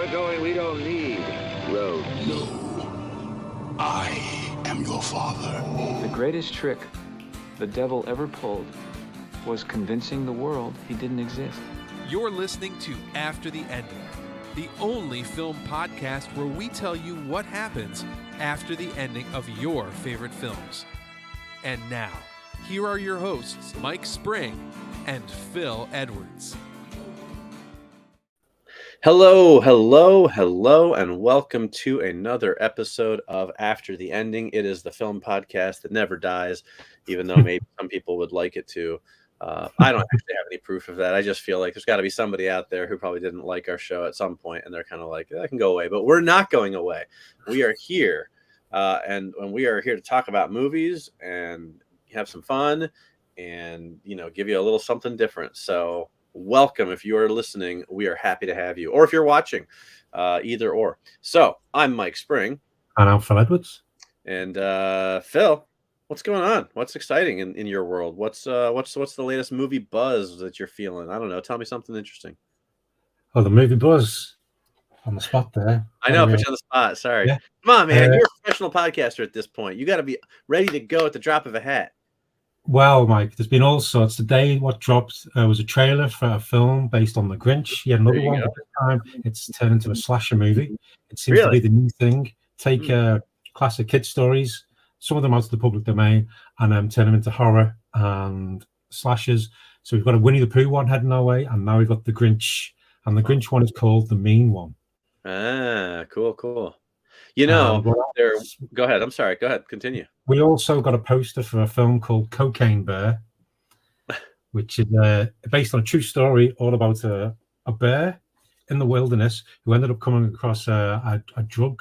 we're going, we don't need roads. No. I am your father. The greatest trick the devil ever pulled was convincing the world he didn't exist. You're listening to After the Ending, the only film podcast where we tell you what happens after the ending of your favorite films. And now, here are your hosts, Mike Spring and Phil Edwards. Hello, and welcome to another episode of After the Ending. It is the film podcast that never dies, even though maybe some people would like it to. I don't actually have any proof of that. I just feel like there's got to be somebody out there who probably didn't like our show at some point, and they're kind of like, I can go away. But we're not going away. We are here, and we are here to talk about movies and have some fun and, give you a little something different. So welcome. If you are listening, we are happy to have you. Or if you're watching, either or. So I'm Mike Spring. And I'm Phil Edwards. And Phil, what's going on? What's exciting in your world? What's the latest movie buzz that you're feeling? I don't know. Tell me something interesting. Oh, the movie buzz on the spot there. I know, put you on the spot. Sorry. Yeah. Come on, man. You're a professional podcaster at this point. You got to be ready to go at the drop of a hat. Well, Mike, there's been all sorts. Today, what dropped was a trailer for a film based on The Grinch. Yet another one, but this time it's turned into a slasher movie. It seems to be the new thing. Take classic kid stories, some of them out to the public domain, and turn them into horror and slashers. So we've got a Winnie the Pooh one heading our way, and now we've got The Grinch. And the Grinch one is called The Mean One. Ah, cool. Go ahead. I'm sorry. Go ahead. Continue. We also got a poster for a film called Cocaine Bear, which is based on a true story all about a bear in the wilderness who ended up coming across a drug.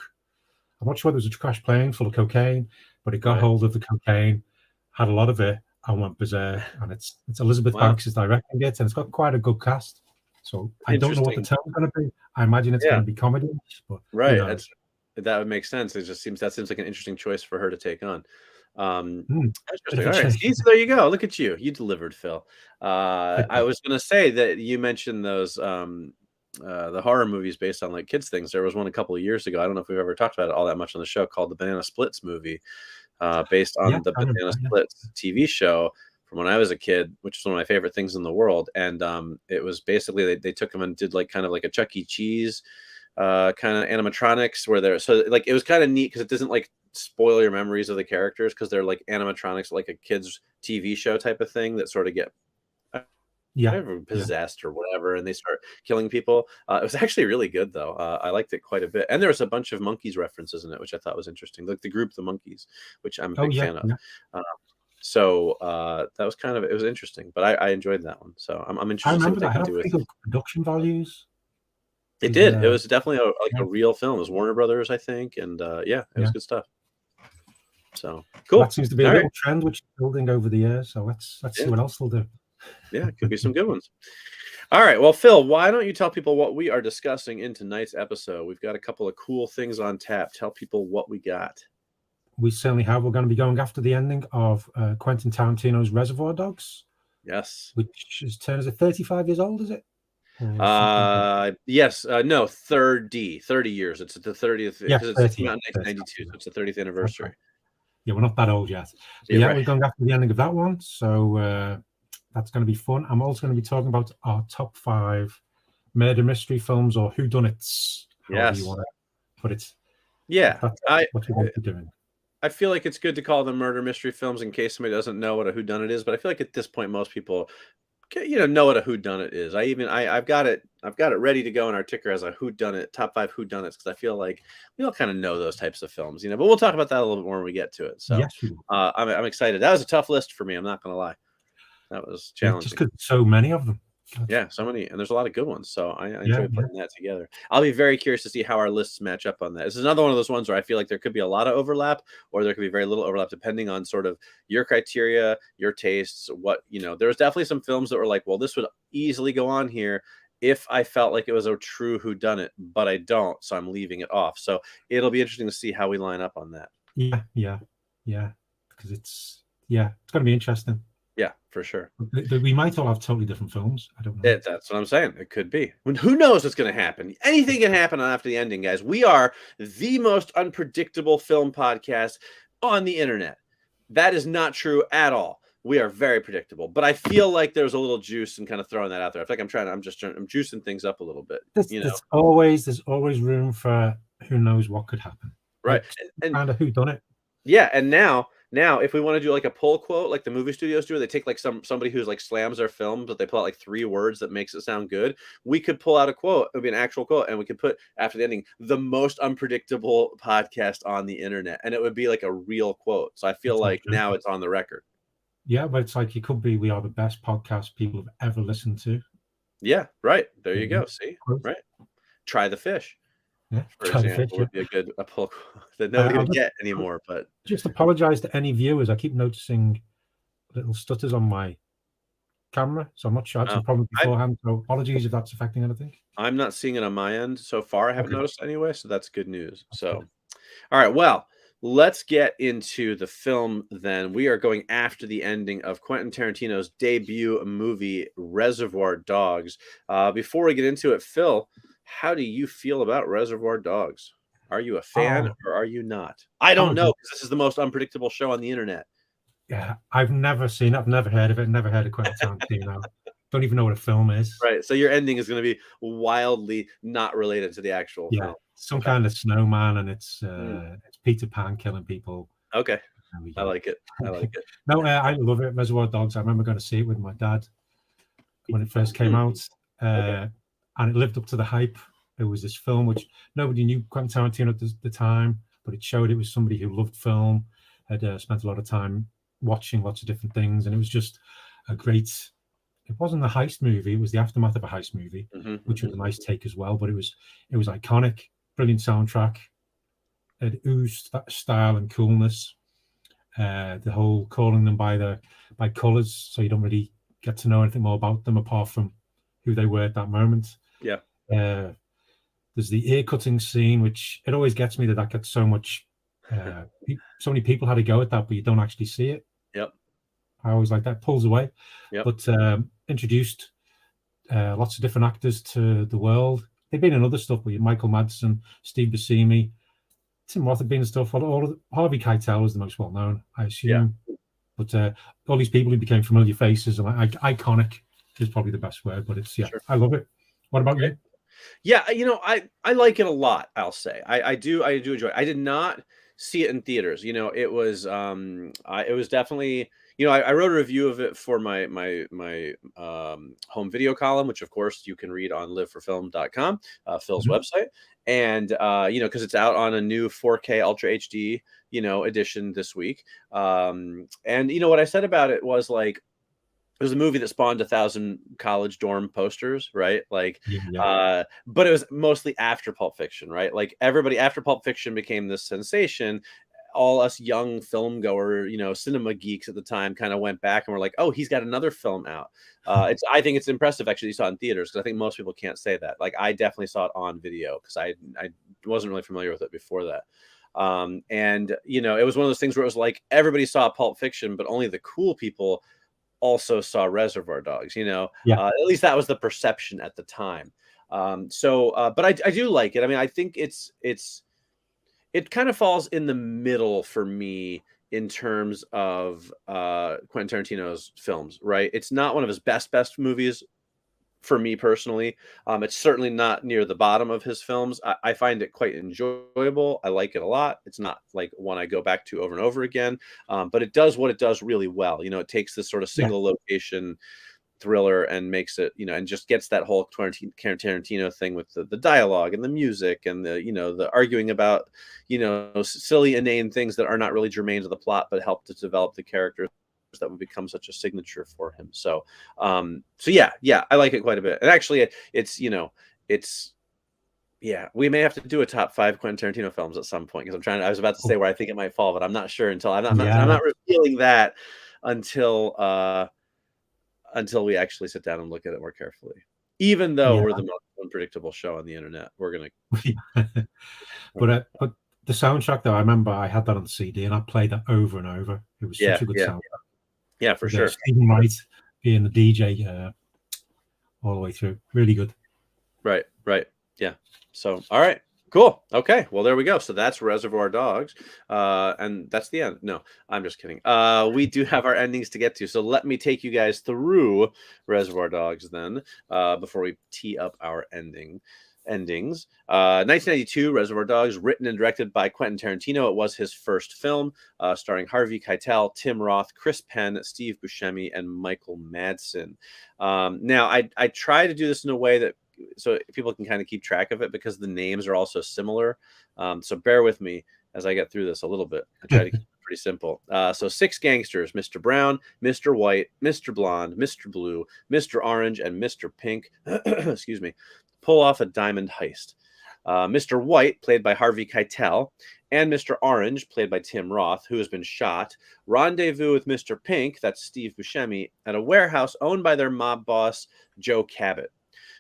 I'm not sure whether it was a crash plane full of cocaine, but he got hold of the cocaine, had a lot of it, and went berserk. And it's Elizabeth Banks is directing it, and it's got quite a good cast. So I don't know what the tone's going to be. I imagine it's going to be comedy. But, that would make sense. It just seems like an interesting choice for her to take on. All right. So there you go. Look at you. You delivered, Phil. I was going to say that you mentioned those the horror movies based on like kids things. There was one a couple of years ago. I don't know if we've ever talked about it all that much on the show, called the Banana Splits movie, based on the Banana Splits TV show from when I was a kid, which is one of my favorite things in the world. And it was basically they took them and did like kind of like a Chuck E. Cheese kind of animatronics where they're so like it was kind of neat because it doesn't like spoil your memories of the characters because they're like animatronics, like a kid's TV show type of thing that sort of get possessed or whatever, and they start killing people. It was actually really good though. I liked it quite a bit, and there was a bunch of monkeys references in it, which I thought was interesting, like the group The Monkeys, which I'm a big fan of. So that was it was interesting, but I enjoyed that one. So I'm interested. I remember that had pretty good production values. It did. It was definitely a real film. It was Warner Brothers, I think, and it was good stuff. So cool. That seems to be a little trend which is building over the years. So let's see what else they'll do. Yeah, it could be some good ones. All right. Well, Phil, why don't you tell people what we are discussing in tonight's episode? We've got a couple of cool things on tap. Tell people what we got. We certainly have. We're going to be going after the ending of Quentin Tarantino's Reservoir Dogs. Yes. Which is turned as 35 years old, is it? Yes. No, 30 years. It's the 30th because it's not 1992, so it's the 30th anniversary. Okay. Yeah, we're not that old yet. So we're going after the ending of that one. So that's going to be fun. I'm also going to be talking about our top 5 murder mystery films or whodunits. Yes. You want to put it. Yeah. That's what we want to be doing. I feel like it's good to call them murder mystery films in case somebody doesn't know what a whodunit is, but I feel like at this point most people know what a whodunit is. I've got it ready to go in our ticker as a whodunit, top 5 whodunits, because I feel like we all kind of know those types of films, but we'll talk about that a little bit more when we get to it. So yes, I'm excited. That was a tough list for me. I'm not going to lie. That was challenging. Just because so many of them. Yeah, so many, and there's a lot of good ones. So I enjoy putting that together. I'll be very curious to see how our lists match up on that. This is another one of those ones where I feel like there could be a lot of overlap, or there could be very little overlap, depending on sort of your criteria, your tastes. There was definitely some films that were like, well, this would easily go on here if I felt like it was a true whodunit, but I don't, so I'm leaving it off. So it'll be interesting to see how we line up on that. Yeah, because it's going to be interesting. Yeah, for sure. We might all have totally different films. I don't know. That's what I'm saying. It could be. Who knows what's going to happen? Anything can happen after the ending, guys. We are the most unpredictable film podcast on the internet. That is not true at all. We are very predictable, but I feel like there's a little juice and kind of throwing that out there. I feel like I'm juicing things up a little bit. There's always room for who knows what could happen. Right. Like, And kind of who done it. yeah, and now if we want to do like a pull quote, like the movie studios do, they take like somebody who's like slams their film, but they pull out like 3 words that makes it sound good. We could pull out a quote. It would be an actual quote, and we could put after the ending, the most unpredictable podcast on the internet, and it would be like a real quote. So I feel like now it's on the record. Yeah, but it's like it could be we are the best podcast people have ever listened to. Yeah, right. There you go. See, right. Try the fish. Yeah, for example, would be a pull that nobody would get anymore. But just apologize to any viewers. I keep noticing little stutters on my camera, so I'm not sure. I had some problems beforehand, so apologies if that's affecting anything. I'm not seeing it on my end so far. I haven't noticed anyway, so that's good news. So, all right, well, let's get into the film then. We are going after the ending of Quentin Tarantino's debut movie, Reservoir Dogs. Before we get into it, Phil, how do you feel about Reservoir Dogs? Are you a fan or are you not? I don't know, because this is the most unpredictable show on the internet. Yeah, I've never seen it. I've never heard of it. Never heard of Quentin Tarantino. Don't even know what a film is. Right. So your ending is going to be wildly not related to the actual film. Some kind of snowman, and it's Peter Pan killing people. Okay. I like it. I like it. No, I love it. Reservoir Dogs. I remember going to see it with my dad when it first came out. And it lived up to the hype. It was this film which nobody knew Quentin Tarantino at the time, but it showed it was somebody who loved film, had spent a lot of time watching lots of different things, and it was just a great. It wasn't a heist movie; it was the aftermath of a heist movie, which was a nice take as well. But it was iconic, brilliant soundtrack. It oozed that style and coolness. The whole calling them by colors, so you don't really get to know anything more about them apart from who they were at that moment. Yeah. There's the ear cutting scene, which it always gets me that gets so much. So many people had to go at that, but you don't actually see it. Yep. I always like that. Pulls away. Yep. But introduced lots of different actors to the world. They've been in other stuff, but Michael Madsen, Steve Buscemi, Tim Roth have been in stuff. Harvey Keitel was the most well known, I assume. Yeah. But all these people who became familiar faces and iconic is probably the best word. But it's sure. I love it. What about you? Yeah, I like it a lot. I'll say I do enjoy it. I did not see it in theaters. It was it was definitely. I wrote a review of it for my home video column, which of course you can read on liveforfilm.com, Phil's website, and because it's out on a new 4K Ultra HD edition this week. And what I said about it was like. It was a movie that spawned 1,000 college dorm posters, right? Like, but it was mostly after Pulp Fiction, right? Like everybody after Pulp Fiction became this sensation. All us young film goer, cinema geeks at the time kind of went back and were like, oh, he's got another film out. I think it's impressive actually you saw it in theaters because I think most people can't say that. Like I definitely saw it on video because I wasn't really familiar with it before that. And it was one of those things where it was like everybody saw Pulp Fiction, but only the cool people also saw Reservoir Dogs, at least that was the perception at the time. But I do like it. I mean, I think it kind of falls in the middle for me in terms of Quentin Tarantino's films, right? It's not one of his best movies for me personally. It's certainly not near the bottom of his films. I find it quite enjoyable. I like it a lot. It's not like one I go back to over and over again, but it does what it does really well. It takes this sort of single location thriller and makes it, and just gets that whole Tarantino thing with the dialogue and the music and the arguing about, silly, inane things that are not really germane to the plot, but help to develop the characters that would become such a signature for him. So yeah, I like it quite a bit. And actually we may have to do a top 5 Quentin Tarantino films at some point because I was about to say where I think it might fall, but I'm not sure until I'm not revealing that until we actually sit down and look at it more carefully. Even though we're the most unpredictable show on the internet, we're gonna. But the soundtrack though, I remember I had that on the CD and I played that over and over. It was such a good soundtrack. Yeah, for sure. Stephen Wright being the DJ all the way through. Really good. Right. Yeah. So, all right. Cool. Okay. Well, there we go. So that's Reservoir Dogs. And that's the end. No, I'm just kidding. We do have our endings to get to. So let me take you guys through Reservoir Dogs then, before we tee up our endings. 1992, Reservoir Dogs, written and directed by Quentin Tarantino. It was his first film, starring Harvey Keitel, Tim Roth, Chris Penn, Steve Buscemi, and Michael Madsen. Now, I try to do this in a way that so people can kind of keep track of it because the names are also similar. So bear with me as I get through this a little bit. I try to keep it pretty simple. So 6 gangsters: Mr. Brown, Mr. White, Mr. Blonde, Mr. Blue, Mr. Orange, and Mr. Pink, excuse me, pull off a diamond heist. Mr. White, played by Harvey Keitel, and Mr. Orange, played by Tim Roth, who has been shot, rendezvous with Mr. Pink, that's Steve Buscemi, at a warehouse owned by their mob boss, Joe Cabot.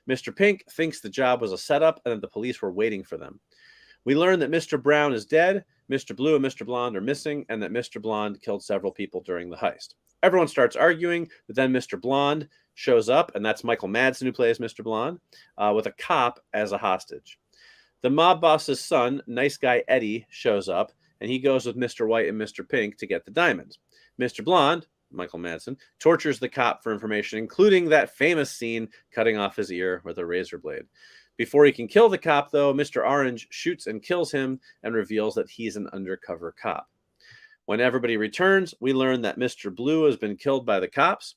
Mr. Pink thinks the job was a setup and that the police were waiting for them. We learn that Mr. Brown is dead, Mr. Blue and Mr. Blonde are missing, and that Mr. Blonde killed several people during the heist. Everyone starts arguing, but then Mr. Blonde shows up, and that's Michael Madsen, who plays Mr. Blonde, with a cop as a hostage. The mob boss's son, nice guy Eddie, shows up, and he goes with Mr. White and Mr. Pink to get the diamonds. Mr. Blonde, Michael Madsen, tortures the cop for information, including that famous scene cutting off his ear with a razor blade. Before he can kill the cop, though, Mr. Orange shoots and kills him and reveals that he's an undercover cop. When everybody returns, we learn that Mr. Blue has been killed by the cops,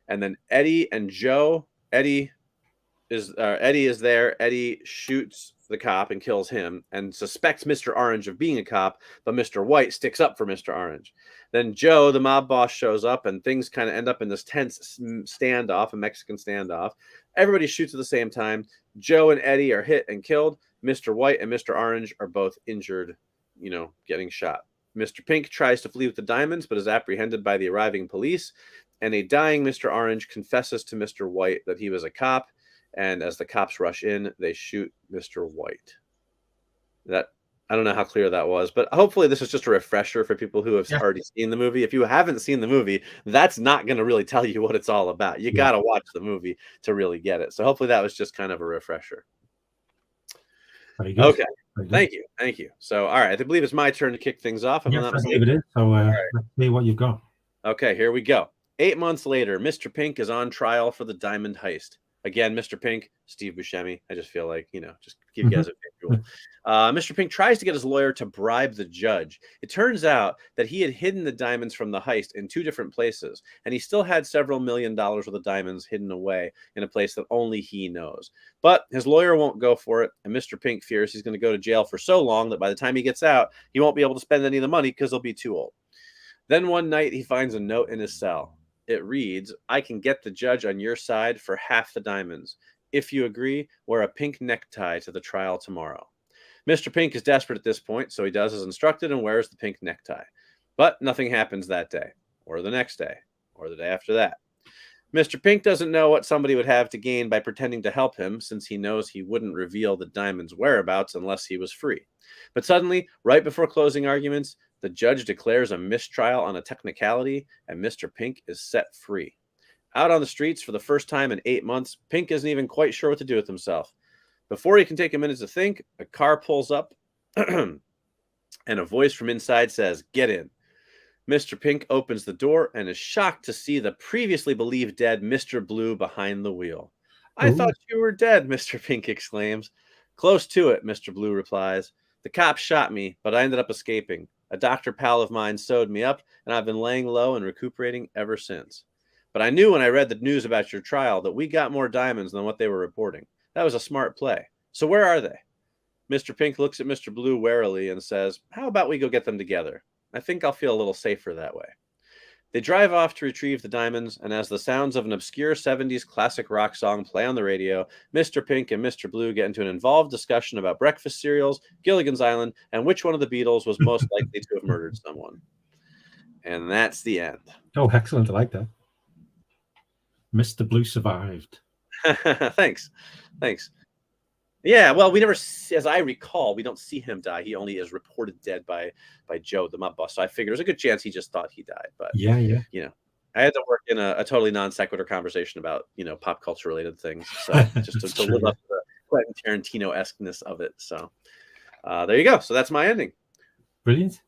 and then Eddie and Joe. Eddie is there. Eddie shoots the cop and kills him and suspects Mr. Orange of being a cop, but Mr. White sticks up for Mr. Orange. Then Joe, the mob boss, shows up, and things kind of end up in this tense standoff, a Mexican standoff. Everybody shoots at the same time. Joe and Eddie are hit and killed. Mr. White and Mr. Orange are both injured, getting shot. Mr. Pink tries to flee with the diamonds, but is apprehended by the arriving police, and a dying Mr. Orange confesses to Mr. White that he was a cop, and as the cops rush in, they shoot Mr. White. I don't know how clear that was, but hopefully this is just a refresher for people who have already seen the movie. If you haven't seen the movie, that's not going to really tell you what it's all about. You got to watch the movie to really get it. So hopefully that was just kind of a refresher. Okay. Thank you. So, all right. I believe it's my turn to kick things off. I believe it is. So let's see what you've got. Okay, here we go. 8 months later, Mr. Pink is on trial for the diamond heist. Again, Mr. Pink, Steve Buscemi. I just feel like, just give you guys a visual. Mr. Pink tries to get his lawyer to bribe the judge. It turns out that he had hidden the diamonds from the heist in 2 different places, and he still had several $1 million worth of diamonds hidden away in a place that only he knows. But his lawyer won't go for it, and Mr. Pink fears he's going to go to jail for so long that by the time he gets out, he won't be able to spend any of the money because he'll be too old. Then one night, he finds a note in his cell. It reads, "I can get the judge on your side for half the diamonds. If you agree, wear a pink necktie to the trial tomorrow." Mr. Pink is desperate at this point, so he does as instructed and wears the pink necktie. But nothing happens that day, or the next day, or the day after that. Mr. Pink doesn't know what somebody would have to gain by pretending to help him, since he knows he wouldn't reveal the diamond's whereabouts unless he was free. But suddenly, right before closing arguments, the judge declares a mistrial on a technicality, and Mr. Pink is set free. Out on the streets for the first time in 8 months, Pink isn't even quite sure what to do with himself. Before he can take a minute to think, a car pulls up, and a voice from inside says, "Get in." Mr. Pink opens the door and is shocked to see the previously believed dead Mr. Blue behind the wheel. "I thought you were dead," Mr. Pink exclaims. "Close to it," Mr. Blue replies. "The cops shot me, but I ended up escaping. A doctor pal of mine sewed me up, and I've been laying low and recuperating ever since. But I knew when I read the news about your trial that we got more diamonds than what they were reporting. That was a smart play. So where are they?" Mr. Pink looks at Mr. Blue warily and says, "How about we go get them together? I think I'll feel a little safer that way." They drive off to retrieve the diamonds, and as the sounds of an obscure 70s classic rock song play on the radio, Mr. Pink and Mr. Blue get into an involved discussion about breakfast cereals, Gilligan's Island, and which one of the Beatles was most likely to have murdered someone. And that's the end. Oh, excellent. I like that. Mr. Blue survived. Thanks. Yeah, well, we never, as I recall, we don't see him die. He only is reported dead by Joe, the mob boss. So I figured there's a good chance he just thought he died. But yeah. I had to work in a totally non sequitur conversation about, pop culture related things. So just to live up to the Quentin Tarantino-esqueness of it. So there you go. So that's my ending. Brilliant.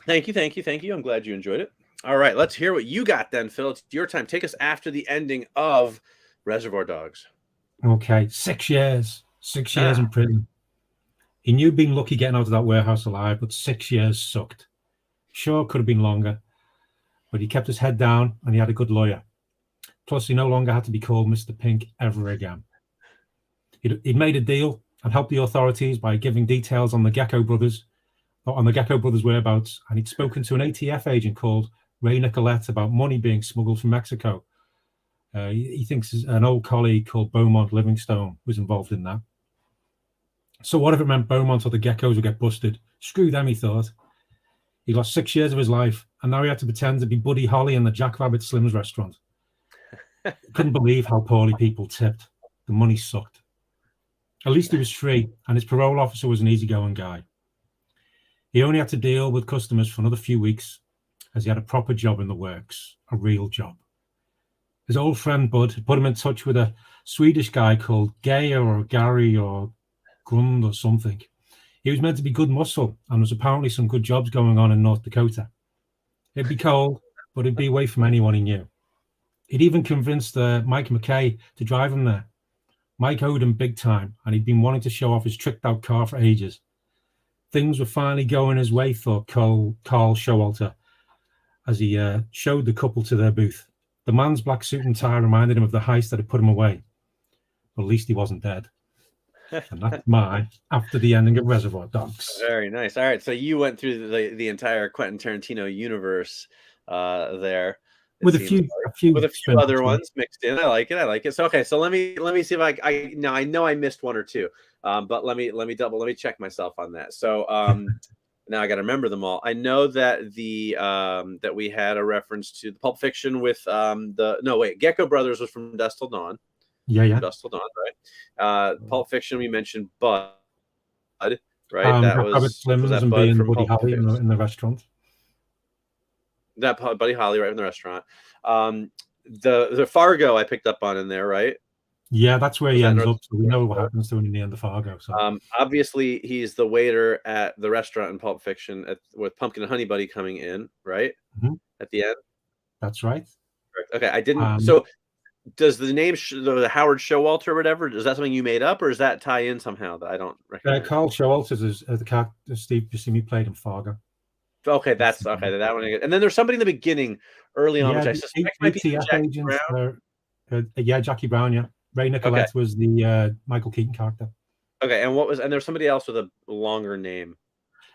Thank you. I'm glad you enjoyed it. All right, let's hear what you got then, Phil. It's your time. Take us after the ending of Reservoir Dogs. Okay, 6 years. 6 years in prison. He knew being lucky getting out of that warehouse alive, but 6 years sucked. Sure, could have been longer, but he kept his head down and he had a good lawyer. Plus, he no longer had to be called Mr. Pink ever again. He'd made a deal and helped the authorities by giving details on the Gecko brothers' whereabouts, and he'd spoken to an ATF agent called Ray Nicolette about money being smuggled from Mexico. He thinks an old colleague called Beaumont Livingstone was involved in that. So what if it meant Beaumont or the Geckos would get busted? Screw them, he thought. He lost 6 years of his life, and now he had to pretend to be Buddy Holly in the Jack Rabbit Slims restaurant. He couldn't believe how poorly people tipped. The money sucked. At least he was free, and his parole officer was an easygoing guy. He only had to deal with customers for another few weeks, as he had a proper job in the works, a real job. His old friend Bud had put him in touch with a Swedish guy called Geir or Gary or Grund or something. He was meant to be good muscle, and there was apparently some good jobs going on in North Dakota. It'd be cold, but it'd be away from anyone he knew. He'd even convinced Mike McKay to drive him there. Mike owed him big time, and he'd been wanting to show off his tricked-out car for ages. Things were finally going his way, thought Carl Showalter, as he showed the couple to their booth. The man's black suit and tie reminded him of the heist that had put him away. But at least he wasn't dead. And that's my after the ending of Reservoir Dogs. Very nice. All right, so you went through the entire Quentin Tarantino universe there. With a few other ones mixed in. I like it. So okay, so let me see if I now I know I missed one or two, but let me check myself on that. So now I got to remember them all. I know that that we had a reference to the Pulp Fiction with Gecko Brothers was from Dusk Till Dawn. Yeah. Dusk Till Dawn, right? Pulp Fiction, we mentioned Bud, right? That was that Bud being from Buddy Holly in the restaurant. That Buddy Holly right in the restaurant. The Fargo I picked up on in there, right? Yeah, that's where he ends up. So we know what happens to him in the end of Fargo. So obviously he's the waiter at the restaurant in Pulp Fiction with Pumpkin and Honey Buddy coming in, right? Mm-hmm. At the end. That's right. Okay, I didn't. So does the name the Howard Showalter or whatever? Is that something you made up, or does that tie in somehow that I don't recognize? Carl Showalter is the character Steve Buscemi played in Fargo. Okay, that's okay. That one. And then there's somebody in the beginning, early on, which I suspect might be Jackie Brown. Jackie Brown. Yeah, Ray Nicolette was the Michael Keaton character. Okay, and there's somebody else with a longer name.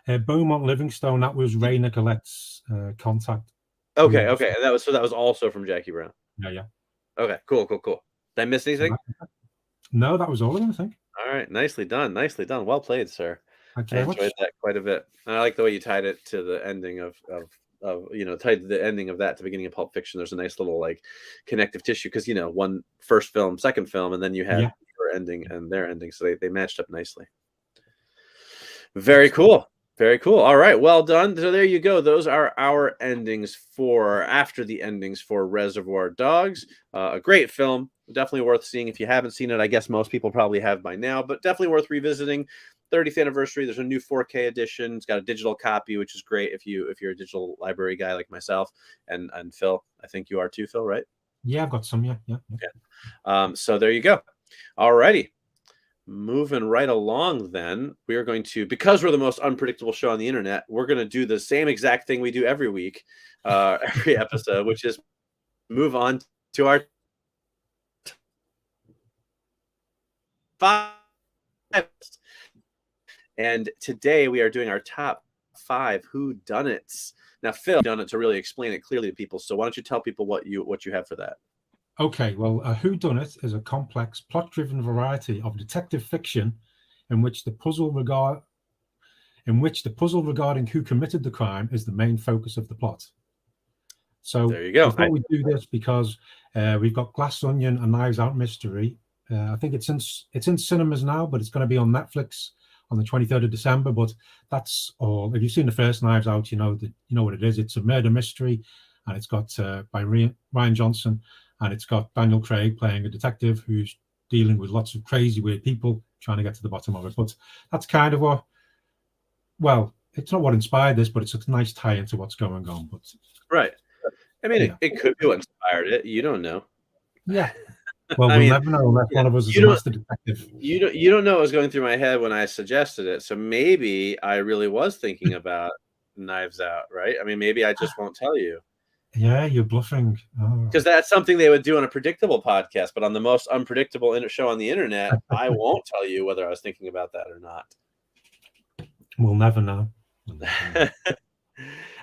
Beaumont Livingstone. That was Ray Nicolette's contact. Okay, and that was also from Jackie Brown. Yeah. Okay, cool. Did I miss anything? No, that was all of them, I think. All right, nicely done. Well played, sir. I enjoyed that quite a bit. And I like the way you tied it to the ending of tied the ending of that to the beginning of Pulp Fiction. There's a nice little like connective tissue because one first film, second film, and then you had your ending and their ending, so they matched up nicely. Very cool. All right, well done. So there you go. Those are our endings after the endings for Reservoir Dogs. A great film, definitely worth seeing if you haven't seen it. I guess most people probably have by now, but definitely worth revisiting. 30th anniversary. There's a new 4K edition. It's got a digital copy, which is great if you're a digital library guy like myself and Phil. I think you are too, Phil, right? Yeah, I've got some. Yeah. Okay. So there you go. All righty. Moving right along, then we are going to, because we're the most unpredictable show on the internet, we're going to do the same exact thing we do every week, every episode, which is move on to our 5. And today we are doing our top 5 Whodunits. Now, Phil done it to really explain it clearly to people. So why don't you tell people what you have for that? Okay, well, a whodunit is a complex, plot-driven variety of detective fiction in which the puzzle regarding who committed the crime is the main focus of the plot. So there you go. I thought we'd do this because we've got Glass Onion and Knives Out Mystery. I think it's in cinemas now, but it's going to be on Netflix on the 23rd of December. But that's all. If you've seen the first Knives Out, you know what it is. It's a murder mystery, and it's got by Ryan Johnson, and it's got Daniel Craig playing a detective who's dealing with lots of crazy, weird people trying to get to the bottom of it. But that's kind of what, well, it's not what inspired this, but it's a nice tie into what's going on. But right. I mean, it could be what inspired it. You don't know. Yeah. Well, we'll never know unless one of us is a master detective. You don't know what was going through my head when I suggested it. So maybe I really was thinking about Knives Out, right? I mean, maybe I just won't tell you. Yeah, you're bluffing. Because that's something they would do on a predictable podcast, but on the most unpredictable show on the internet, I won't tell you whether I was thinking about that or not. We'll never know.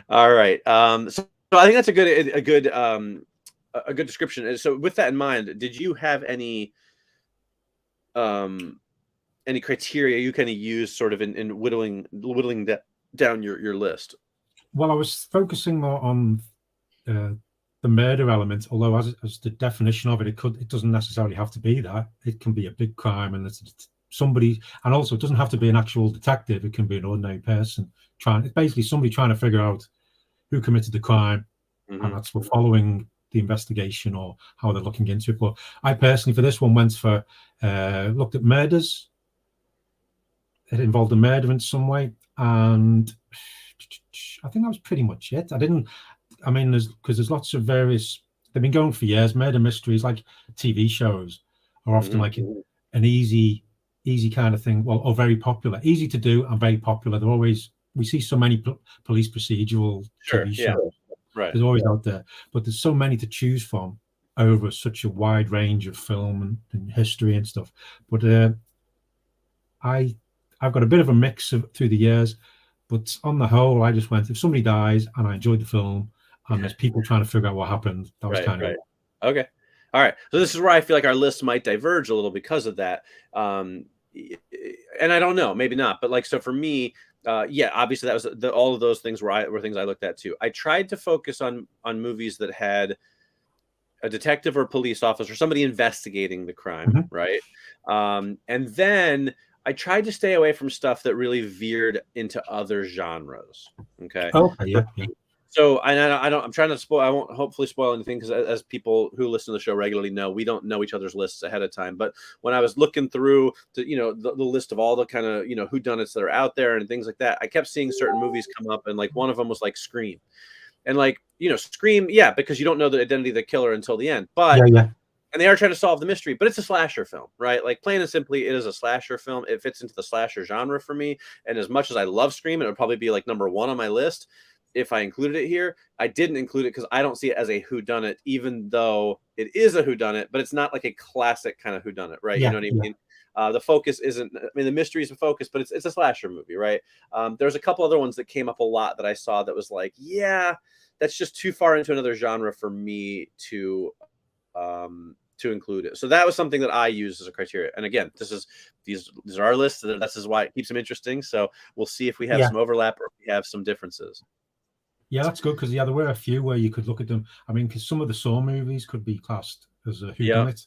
All right. So I think that's a good description. So with that in mind, did you have any criteria you kind of use sort of in whittling down your list? Well, I was focusing more on the murder element, although as the definition of it, it doesn't necessarily have to be that. It can be a big crime, and it's somebody, and also it doesn't have to be an actual detective. It can be an ordinary person it's basically somebody trying to figure out who committed the crime, and that's we're following the investigation or how they're looking into it. But I personally, for this one, went for looked at murders. It involved a murder in some way, and I think that was pretty much it. There's lots of various. They've been going for years. Murder mysteries, like TV shows, are often like an easy kind of thing. Well, or very popular, easy to do and very popular. They're always, we see so many police procedural TV shows. Right. There's always out there, but there's so many to choose from over such a wide range of film and history and stuff. But I've got a bit of a mix through the years, but on the whole, I just went, if somebody dies and I enjoyed the film and there's people trying to figure out what happened, that was kind of okay. All right. So this is where I feel like our list might diverge a little because of that. And I don't know, maybe not, but like, so for me, obviously that was all of those things were things I looked at too. I tried to focus on movies that had a detective or police officer, somebody investigating the crime, right? And then I tried to stay away from stuff that really veered into other genres. Okay. Okay. Yeah. So I'm trying to spoil. I won't hopefully spoil anything because as people who listen to the show regularly know, we don't know each other's lists ahead of time. But when I was looking through the list of all the kind of whodunits that are out there and things like that, I kept seeing certain movies come up, and like one of them was like Scream, and like Scream, because you don't know the identity of the killer until the end, but and they are trying to solve the mystery, but it's a slasher film, right? Like plain and simply, it is a slasher film. It fits into the slasher genre for me, and as much as I love Scream, it would probably be like number 1 on my list. If I included it here, I didn't include it because I don't see it as a whodunit, even though it is a whodunit, but it's not like a classic kind of whodunit, right? You know what I mean? The focus isn't, the mystery is a focus, but it's a slasher movie, right? There's a couple other ones that came up a lot that I saw that was like, that's just too far into another genre for me to include it. So that was something that I used as a criteria. And again, these are our lists. This is why it keeps them interesting. So we'll see if we have some overlap or if we have some differences. Yeah, that's good because there were a few where you could look at them. I mean, because some of the Saw movies could be classed as a whodunit.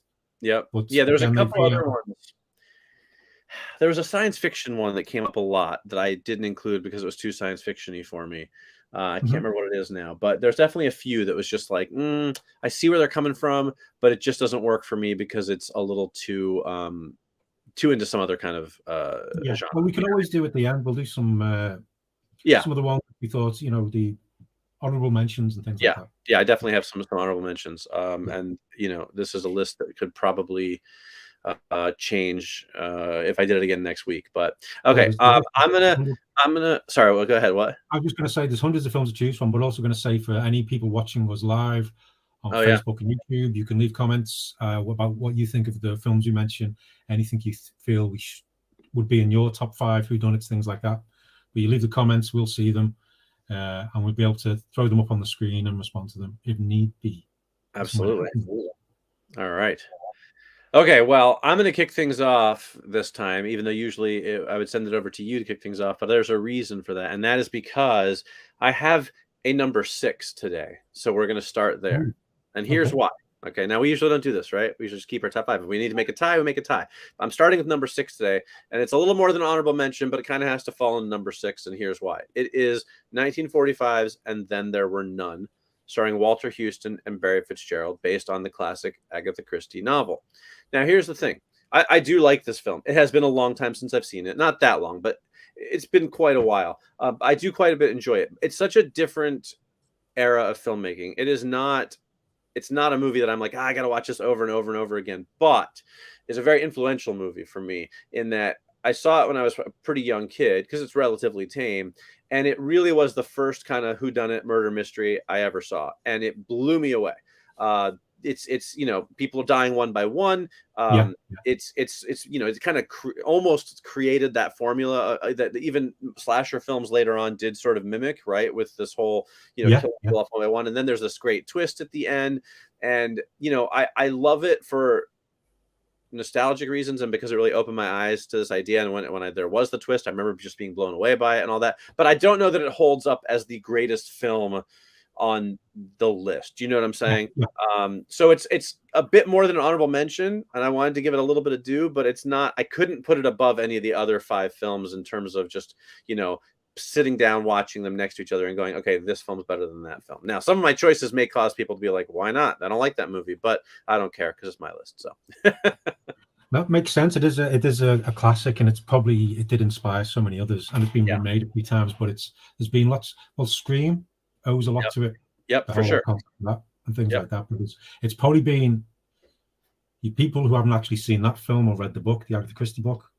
But there's a couple other ones. There was a science fiction one that came up a lot that I didn't include because it was too science fiction-y for me. I can't remember what it is now, but there's definitely a few that was just like, I see where they're coming from, but it just doesn't work for me because it's a little too into some other kind of genre. Well, we can always do at the end. We'll do some some of the ones we thought, the honorable mentions and things like that. Yeah, I definitely have some honorable mentions. And this is a list that could probably change if I did it again next week. But okay, I'm gonna. Sorry, well, go ahead. What? I was just going to say there's hundreds of films to choose from, but also going to say for any people watching us live on Facebook and YouTube, you can leave comments about what you think of the films we mentioned, anything you feel would be in your top 5 whodunits, things like that. But you leave the comments, we'll see them. And we'll be able to throw them up on the screen and respond to them if need be. Absolutely. All right. Okay, well, I'm going to kick things off this time, even though usually I would send it over to you to kick things off, but there's a reason for that, and that is because I have a number 6 today, so we're going to start there. And here's why. Okay, now we usually don't do this, right? We should just keep our top 5. If we need to make a tie, we make a tie. I'm starting with number 6 today, and it's a little more than an honorable mention, but it kind of has to fall in number 6, and here's why. It is 1945's And Then There Were None, starring Walter Houston and Barry Fitzgerald, based on the classic Agatha Christie novel. Now, here's the thing. I do like this film. It has been a long time since I've seen it. Not that long, but it's been quite a while. I do quite a bit enjoy it. It's such a different era of filmmaking. It's not a movie that I'm like, I got to watch this over and over and over again. But it's a very influential movie for me in that I saw it when I was a pretty young kid because it's relatively tame. And it really was the first kind of whodunit murder mystery I ever saw. And it blew me away. It's people dying one by one. It's it kind of almost created that formula that even slasher films later on did sort of mimic, right? With this whole kill off one by one, and then there's this great twist at the end, and I love it for nostalgic reasons and because it really opened my eyes to this idea. And when there was the twist, I remember just being blown away by it and all that. But I don't know that it holds up as the greatest film on the list. You know what I'm saying? So it's a bit more than an honorable mention, and I wanted to give it a little bit of due, but it's not. I couldn't put it above any of the other 5 films in terms of just sitting down, watching them next to each other, and going, okay, this film's better than that film. Now, some of my choices may cause people to be like, why not? I don't like that movie, but I don't care because it's my list. So that makes sense. It is a classic, and it did inspire so many others, and it's been remade a few times. But there's been lots. Well, Scream owes a lot to it. Yep, for sure. That and things like that, because it's probably been people who haven't actually seen that film or read the book, the Agatha Christie book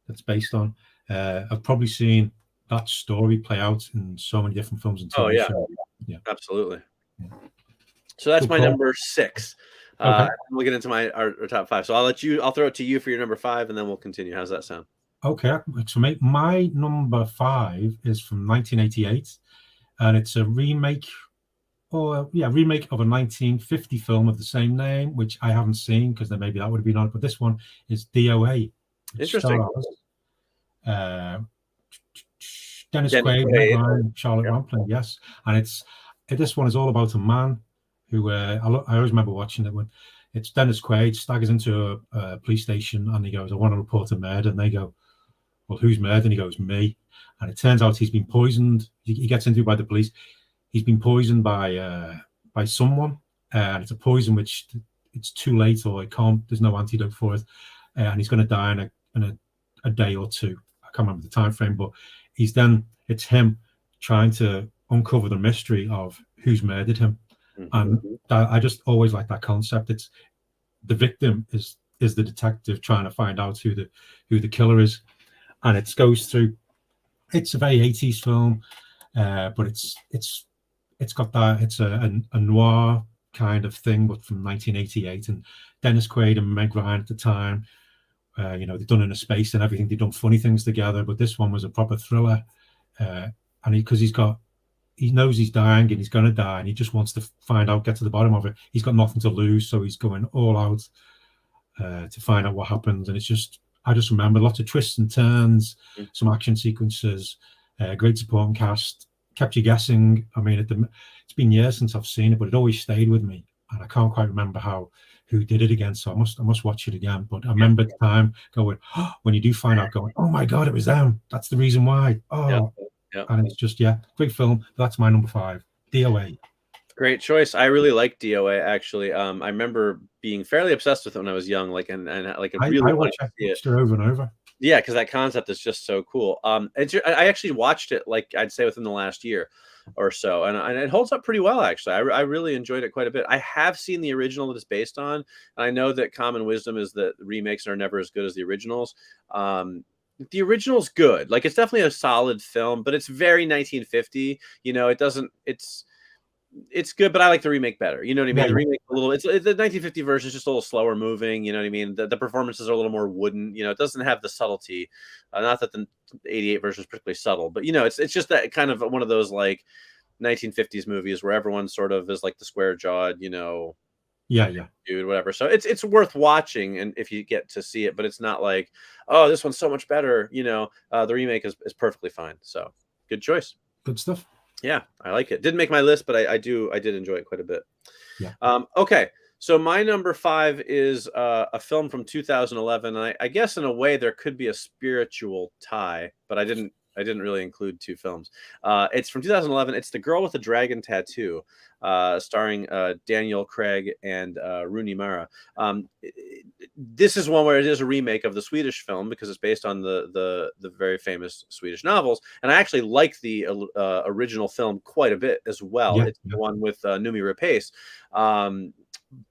that's based on, have probably seen that story play out in so many different films and TV shows. Yeah, absolutely. Yeah. So that's my number 6. Okay. We'll get into our top 5. So I'll throw it to you for your number 5, and then we'll continue. How's that sound? Okay. So my number 5 is from 1988, and it's a remake of a 1950 film of the same name, which I haven't seen because then maybe that would have been on it. But this one is DOA. Interesting. Dennis Quaid, Meg Ryan, Charlotte Rampling, yes. And this one is all about a man who I always remember watching it when it's Dennis Quaid staggers into a police station and he goes, I want to report a murder. And they go, well, who's murdered? And he goes, me. And it turns out he's been poisoned. He gets into by the police. He's been poisoned by someone, and it's a poison which it's too late, or it can't. There's no antidote for it, and he's going to die in a day or two. I can't remember the time frame, but it's him trying to uncover the mystery of who's murdered him. Mm-hmm. And I just always like that concept. It's the victim is the detective trying to find out who the killer is, and it goes through. It's a very 80s film, but it's got that. It's a noir kind of thing, but from 1988. And Dennis Quaid and Meg Ryan at the time, they've done In a Space and everything. They've done funny things together, but this one was a proper thriller. And because he knows he's dying and he's going to die, and he just wants to find out, get to the bottom of it. He's got nothing to lose, so he's going all out to find out what happens. And I just remember lots of twists and turns, some action sequences, great supporting cast, kept you guessing. I mean, it's been years since I've seen it, but it always stayed with me, and I can't quite remember who did it again. So I must watch it again. But I remember at the time going, when you do find out, going, oh my God, it was them. That's the reason why. And it's just great film. That's my number 5, DOA. Great choice. I really like DOA actually. I remember being fairly obsessed with it when I was young. I watched it over and over. Yeah, because that concept is just so cool. I actually watched it I'd say within the last year or so, and it holds up pretty well actually. I really enjoyed it quite a bit. I have seen the original that it's based on, and I know that common wisdom is that remakes are never as good as the originals. The original's good. It's definitely a solid film, but it's very 1950. It's good, but I like the remake better. You know what I mean? Yeah. The remake the 1950 version is just a little slower moving. You know what I mean? The performances are a little more wooden. It doesn't have the subtlety. Not that the 88 version is particularly subtle, but it's just that kind of one of those 1950s movies where everyone sort of is the square jawed, dude, whatever. So it's worth watching, and if you get to see it, but it's not oh, this one's so much better. The remake is perfectly fine. So good choice. Good stuff. Yeah, I like it. Didn't make my list, but I did enjoy it quite a bit. Yeah. Okay, so my number 5 is a film from 2011. And I guess in a way there could be a spiritual tie, but I didn't I didn't really include 2 films. It's from 2011. It's The Girl with the Dragon Tattoo, starring Daniel Craig and Rooney Mara. This is one where it is a remake of the Swedish film because it's based on the very famous Swedish novels, and I actually like the original film quite a bit as well. Yeah, It's the one with Noomi Rapace.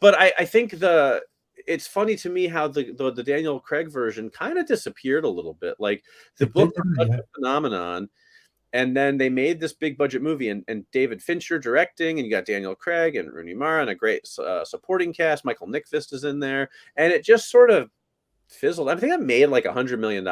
But I think it's funny to me how the Daniel Craig version kind of disappeared a little bit. Like the book was such a phenomenon, and then they made this big budget movie, and David Fincher directing, and you got Daniel Craig and Rooney Mara and a great supporting cast. Michael Nyqvist is in there, and it just sort of fizzled. I think it made like $100 million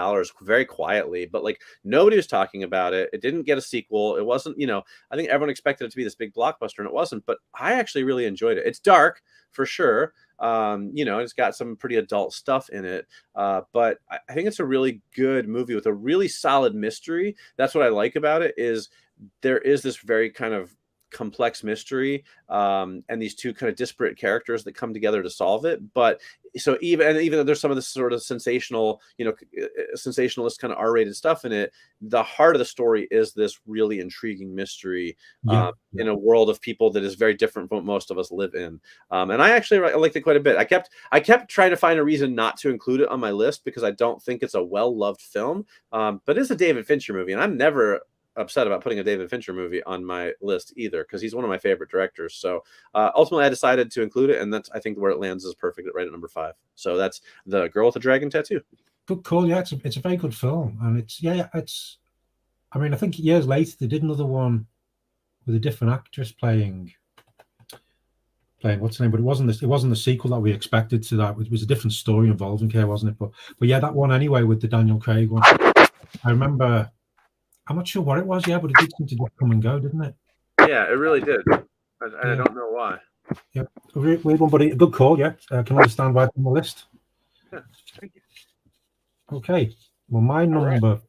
very quietly, but like nobody was talking about it. It didn't get a sequel. It wasn't, I think everyone expected it to be this big blockbuster, and it wasn't. But I actually really enjoyed it. It's dark for sure. It's got some pretty adult stuff in it. But I think it's a really good movie with a really solid mystery. That's what I like about it, is there is this very kind of complex mystery, and these 2 kind of disparate characters that come together to solve it. But so even though there's some of this sort of sensationalist kind of R-rated stuff in it, the heart of the story is this really intriguing mystery in a world of people that is very different from what most of us live in. And I actually liked it quite a bit. I kept trying to find a reason not to include it on my list because I don't think it's a well-loved film, but it's a David Fincher movie, and I'm never upset about putting a David Fincher movie on my list either, because he's one of my favorite directors. So ultimately I decided to include it, and that's, I think, where it lands is perfect, right at number 5. So that's The Girl with the Dragon Tattoo. Good call. Yeah, it's a very good film, and I mean, I think years later they did another one with a different actress playing what's her name, but it wasn't the sequel that we expected to that. It was a different story involving her, wasn't it? But yeah, that one anyway with the Daniel Craig one. I remember. I'm not sure what it was, but it did seem to just come and go, didn't it? Yeah, it really did. I don't know why. Yeah, weird one, but a good call. Yeah, can understand why it's on the list. Yeah, thank you. Okay, well, my number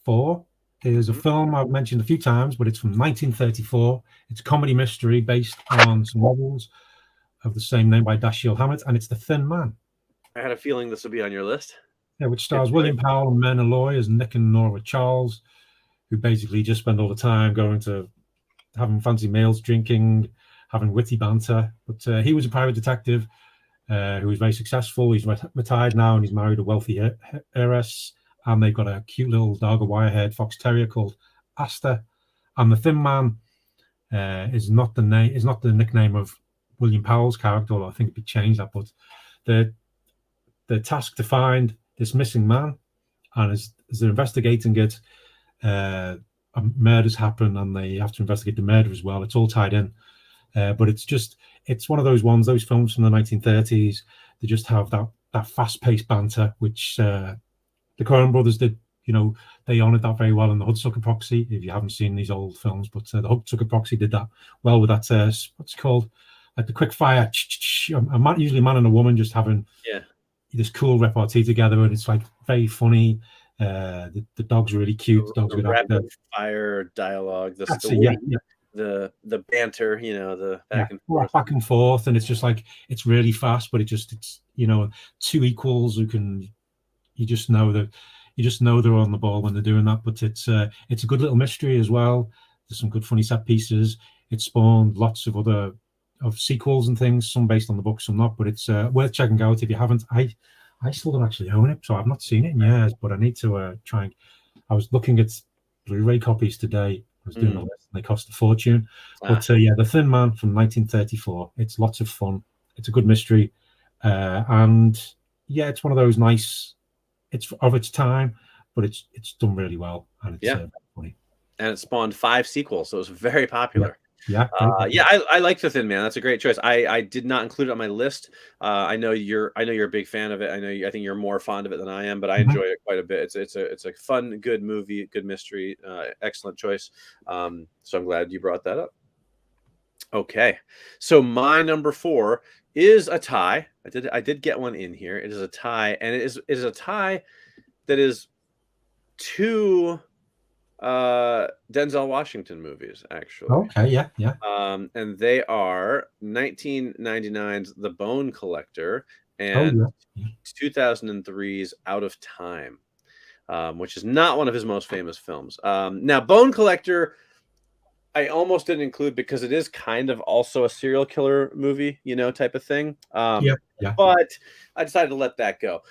4 is a film I've mentioned a few times, but it's from 1934. It's a comedy mystery based on some novels of the same name by Dashiell Hammett, and it's The Thin Man. I had a feeling this would be on your list. Yeah, which stars William Powell and Myrna Loy as Nick and Nora Charles, who basically just spend all the time going to having fancy meals, drinking, having witty banter. But he was a private detective who was very successful. He's retired now, and he's married a wealthy heiress. And they've got a cute little dog, a wire-haired fox terrier called Asta. And the Thin Man is not the nickname of William Powell's character, although I think it'd changed that. But they're tasked to find this missing man, and as they're investigating it, murders happen, and they have to investigate the murder as well. It's all tied in, but it's one of those films from the 1930s. They just have that fast-paced banter, which the Coen brothers did. They honored that very well in the Hudsucker Proxy. If you haven't seen these old films, but the Hudsucker Proxy did that well with that. What's it called? Like the quick fire. Usually a man and a woman just having this cool repartee together, and it's like very funny. The dog's really cute. The dog's rapid fire dialogue. The banter. The back and forth, and it's just like it's really fast, but it's 2 equals who can. You just know they're on the ball when they're doing that. But it's a good little mystery as well. There's some good funny set pieces. It spawned lots of sequels and things, some based on the book, some not. But it's worth checking out if you haven't. I still don't actually own it, so I've not seen it in years, but I need to try and. I was looking at Blu-ray copies today. I was doing a list, and they cost a fortune. But The Thin Man from 1934. It's lots of fun. It's a good mystery, and it's one of those nice. It's of its time, but it's done really well, and it's funny. And it spawned 5 sequels, so it was very popular. I like The Thin Man. That's a great choice. I did not include it on my list. I know you're a big fan of it. I think you're more fond of it than I am, but I enjoy it quite a bit. It's a fun, good movie, good mystery. Excellent choice. So I'm glad you brought that up. Okay, so my number 4 is a tie. I did get one in here. It is a tie, and it is a tie that is 2 Denzel Washington movies, actually. Okay, yeah. And they are 1999's The Bone Collector and 2003's Out of Time. which is not one of his most famous films. Now, Bone Collector, I almost didn't include because it is kind of also a serial killer movie, type of thing. Yeah. But I decided to let that go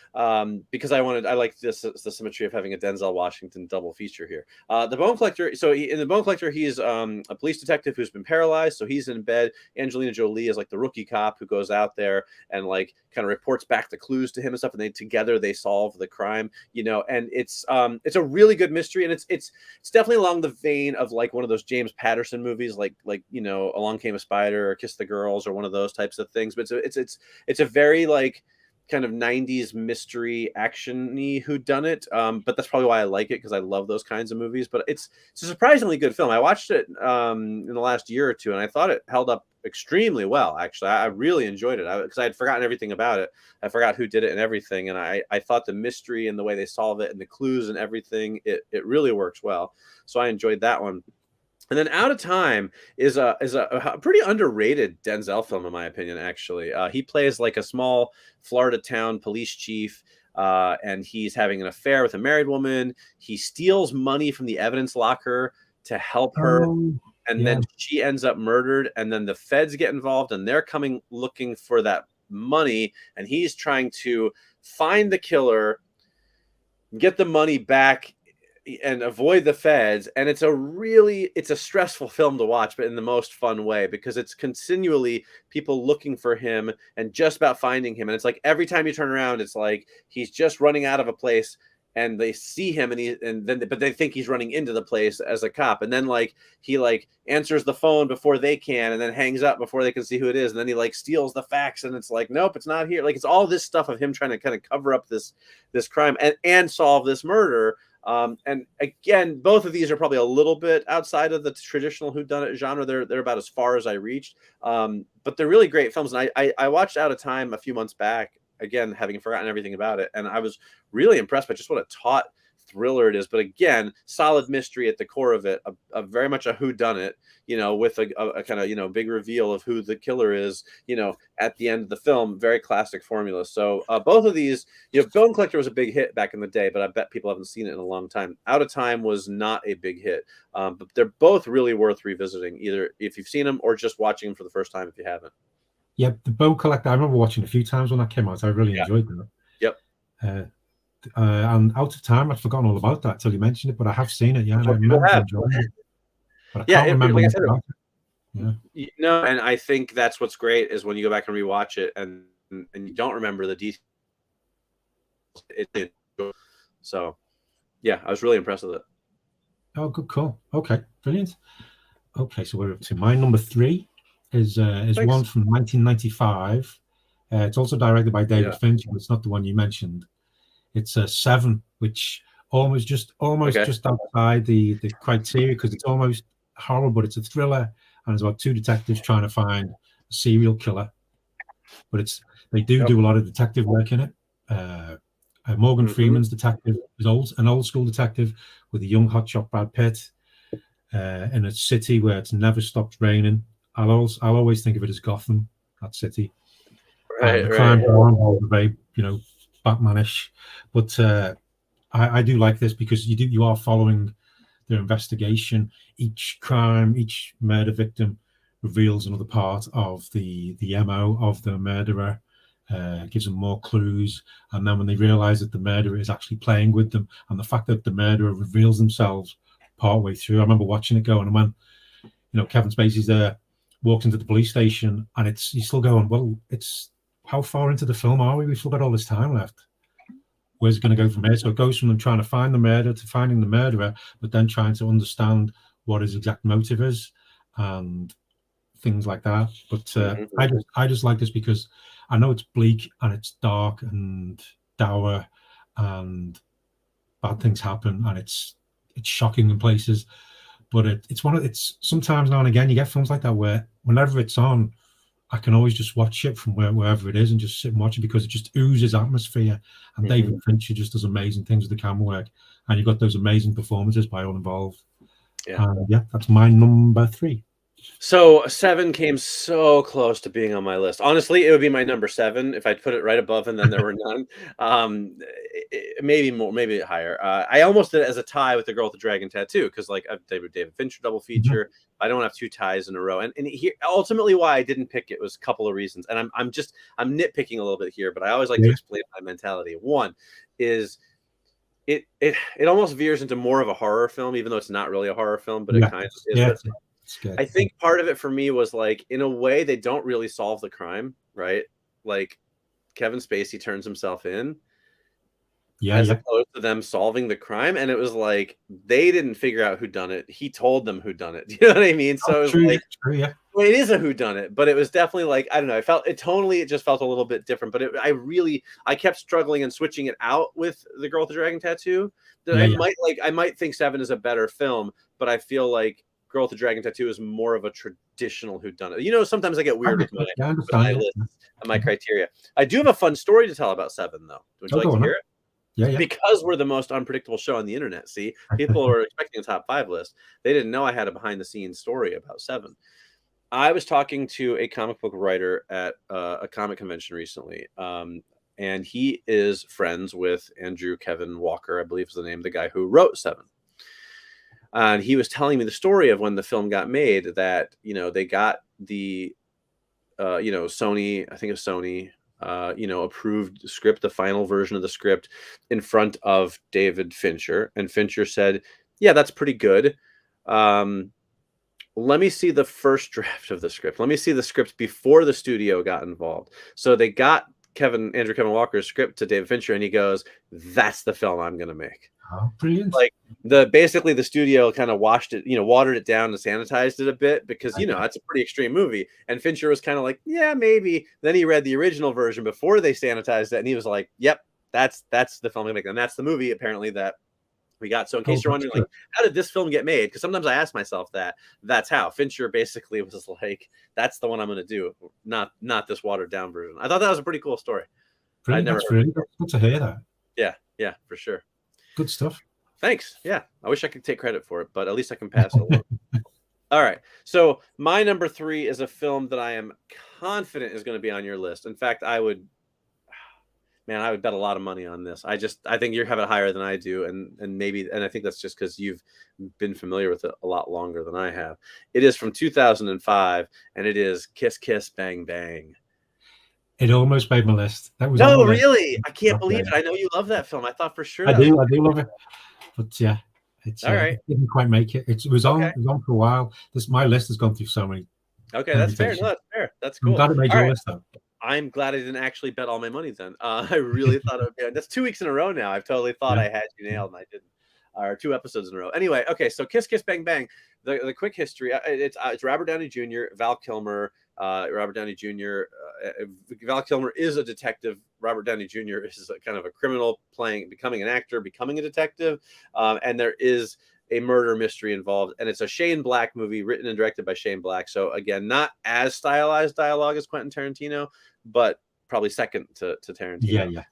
because I like the symmetry of having a Denzel Washington double feature here. The Bone Collector. So in the Bone Collector, he's a police detective who's been paralyzed. So he's in bed. Angelina Jolie is like the rookie cop who goes out there and like kind of reports back the clues to him and stuff. And together they solve the crime. And it's a really good mystery, and it's definitely along the vein of like one of those James Patterson movies, like Along Came a Spider or Kiss the Girls or one of those types of things. But it's a very like kind of 90s mystery action-y whodunit, but that's probably why I like it, because I love those kinds of movies. But it's a surprisingly good film. I watched it in the last year or two, and I thought it held up extremely well. Actually, I really enjoyed it because I had forgotten everything about it. I forgot who did it and everything, and I thought the mystery and the way they solve it and the clues and everything, it really works well. So I enjoyed that one. And then Out of Time is a pretty underrated Denzel film, in my opinion, actually. He plays like a small Florida town police chief, and he's having an affair with a married woman. He steals money from the evidence locker to help her, and then she ends up murdered, and then the feds get involved, and they're coming looking for that money, and he's trying to find the killer, get the money back, and avoid the feds. And it's a stressful film to watch, but in the most fun way, because it's continually people looking for him and just about finding him. And it's like every time you turn around, it's like he's just running out of a place, and they see him, but they think he's running into the place as a cop, and then like he like answers the phone before they can, and then hangs up before they can see who it is, and then he like steals the facts, and it's like, nope, it's not here. Like, it's all this stuff of him trying to kind of cover up this crime and solve this murder. And again, both of these are probably a little bit outside of the traditional whodunit genre. They're about as far as I reached, but they're really great films. And I watched Out of Time a few months back, again, having forgotten everything about it, and I was really impressed by just what a taut thriller it is. But again, solid mystery at the core of it, a very much a whodunit, with a kind of big reveal of who the killer is, at the end of the film. Very classic formula. So both of these, Bone Collector was a big hit back in the day, but I bet people haven't seen it in a long time. Out of Time was not a big hit, but they're both really worth revisiting, either if you've seen them or just watching them for the first time if you haven't. Yeah, the Bone Collector, I remember watching a few times when that came out. I really enjoyed that. Yep. And Out of Time, I'd forgotten all about that till you mentioned it, but I have seen it. Yeah, and I remember enjoying it. But I can't remember like about it. Yeah. And I think that's what's great is when you go back and rewatch it and you don't remember the details. So, yeah, I was really impressed with it. Oh, good call. Okay, brilliant. Okay, so we're up to my number 3 is one from 1995. It's also directed by David Fincher. It's not the one you mentioned. It's 7, which just outside the criteria, because it's almost horror, but it's a thriller, and it's about 2 detectives trying to find a serial killer. But they do a lot of detective work in it. Morgan Freeman's detective is an old school detective with a young hotshot Brad Pitt in a city where it's never stopped raining. I'll always think of it as Gotham, that city. The crime are very Batmanish, but I do like this because you are following their investigation. Each crime, each murder victim reveals another part of the MO of the murderer, gives them more clues, and then when they realize that the murderer is actually playing with them, and the fact that the murderer reveals themselves partway through. I remember watching it going, and when Kevin Spacey's there, walks into the police station, and you're still going, well, it's how far into the film are we? We've still got all this time left. Where's it going to go from here? So it goes from them trying to find the murder to finding the murderer, but then trying to understand what his exact motive is and things like that. But I just like this because I know it's bleak and it's dark and dour and bad things happen and it's shocking in places. But it's sometimes now and again you get films like that where whenever it's on, I can always just watch it from wherever it is and just sit and watch it because it just oozes atmosphere. And David Fincher just does amazing things with the camera work. And you've got those amazing performances by all involved. Yeah, that's my number 3. So 7 came so close to being on my list. Honestly, it would be my number 7 if I'd put it right above and then there were none. Maybe more, maybe higher. I almost did it as a tie with The Girl with the Dragon Tattoo because, like, David Fincher double feature. I don't have 2 ties in a row, and here ultimately why I didn't pick it was a couple of reasons, and I'm nitpicking a little bit here, but I always like to explain my mentality. One is it almost veers into more of a horror film, even though it's not really a horror film, but it kind of is. I think part of it for me was, like, in a way, they don't really solve the crime, right? Like, Kevin Spacey turns himself in, as opposed to them solving the crime, and it was like they didn't figure out who done it. He told them who done it. Do you know what I mean? So it was like, well, it is a who done it, but it was definitely like, I don't know. It just felt a little bit different. But I kept struggling and switching it out with The Girl with the Dragon Tattoo. That I might think 7 is a better film, but I feel like Girl with the Dragon Tattoo is more of a traditional whodunit. You know, sometimes I get weird with my list and my criteria. I do have a fun story to tell about 7, though. Would you like to hear it? Yeah. Because we're the most unpredictable show on the internet. See, people were expecting a top 5 list. They didn't know I had a behind-the-scenes story about 7. I was talking to a comic book writer at a comic convention recently, and he is friends with Andrew Kevin Walker, I believe is the name, the guy who wrote 7. And he was telling me the story of when the film got made, that, you know, they got the, Sony, I think it was Sony, approved script, the final version of the script, in front of David Fincher. And Fincher said, yeah, that's pretty good. Let me see the first draft of the script. Let me see the script before the studio got involved. So they got Andrew Kevin Walker's script to David Fincher, and he goes, that's the film I'm going to make. Oh, brilliant. Like, basically the studio kind of washed it, watered it down and sanitized it a bit because, that's a pretty extreme movie. And Fincher was kind of like, yeah, maybe. Then he read the original version before they sanitized it, and he was like, yep, that's the film I'm making. And that's the movie apparently that we got. So in case you're wondering, like, how did this film get made? Because sometimes I ask myself that's how Fincher basically was like, that's the one I'm going to do, not this watered down version. I thought that was a pretty cool story. That's really good to hear that. Yeah, for sure. Good stuff. Thanks. Yeah. I wish I could take credit for it, but at least I can pass it along. All right. So my number 3 is a film that I am confident is going to be on your list. In fact, I would bet a lot of money on this. I think you have it higher than I do. And I think that's just because you've been familiar with it a lot longer than I have. It is from 2005, and it is Kiss Kiss Bang Bang. It almost made my list. That was really? I can't believe it. I know you love that film. I thought for sure. I do love it. But yeah, it's all right. It didn't quite make it. It was on for a while. My list has gone through so many. Okay, that's fair. No, that's fair. That's cool. I'm glad it made your list though. I'm glad I didn't actually bet all my money then. I really thought it would be. That's 2 weeks in a row now. I've totally thought I had you nailed, and I didn't. Or 2 episodes in a row. Anyway, okay. So Kiss Kiss Bang Bang. The quick history. It's Robert Downey Jr., Val Kilmer. Robert Downey Jr. Val Kilmer is a detective. Robert Downey Jr. is a kind of a criminal becoming an actor, becoming a detective, and there is a murder mystery involved. And it's a Shane Black movie, written and directed by Shane Black. So again, not as stylized dialogue as Quentin Tarantino, but probably second to Tarantino. Yeah.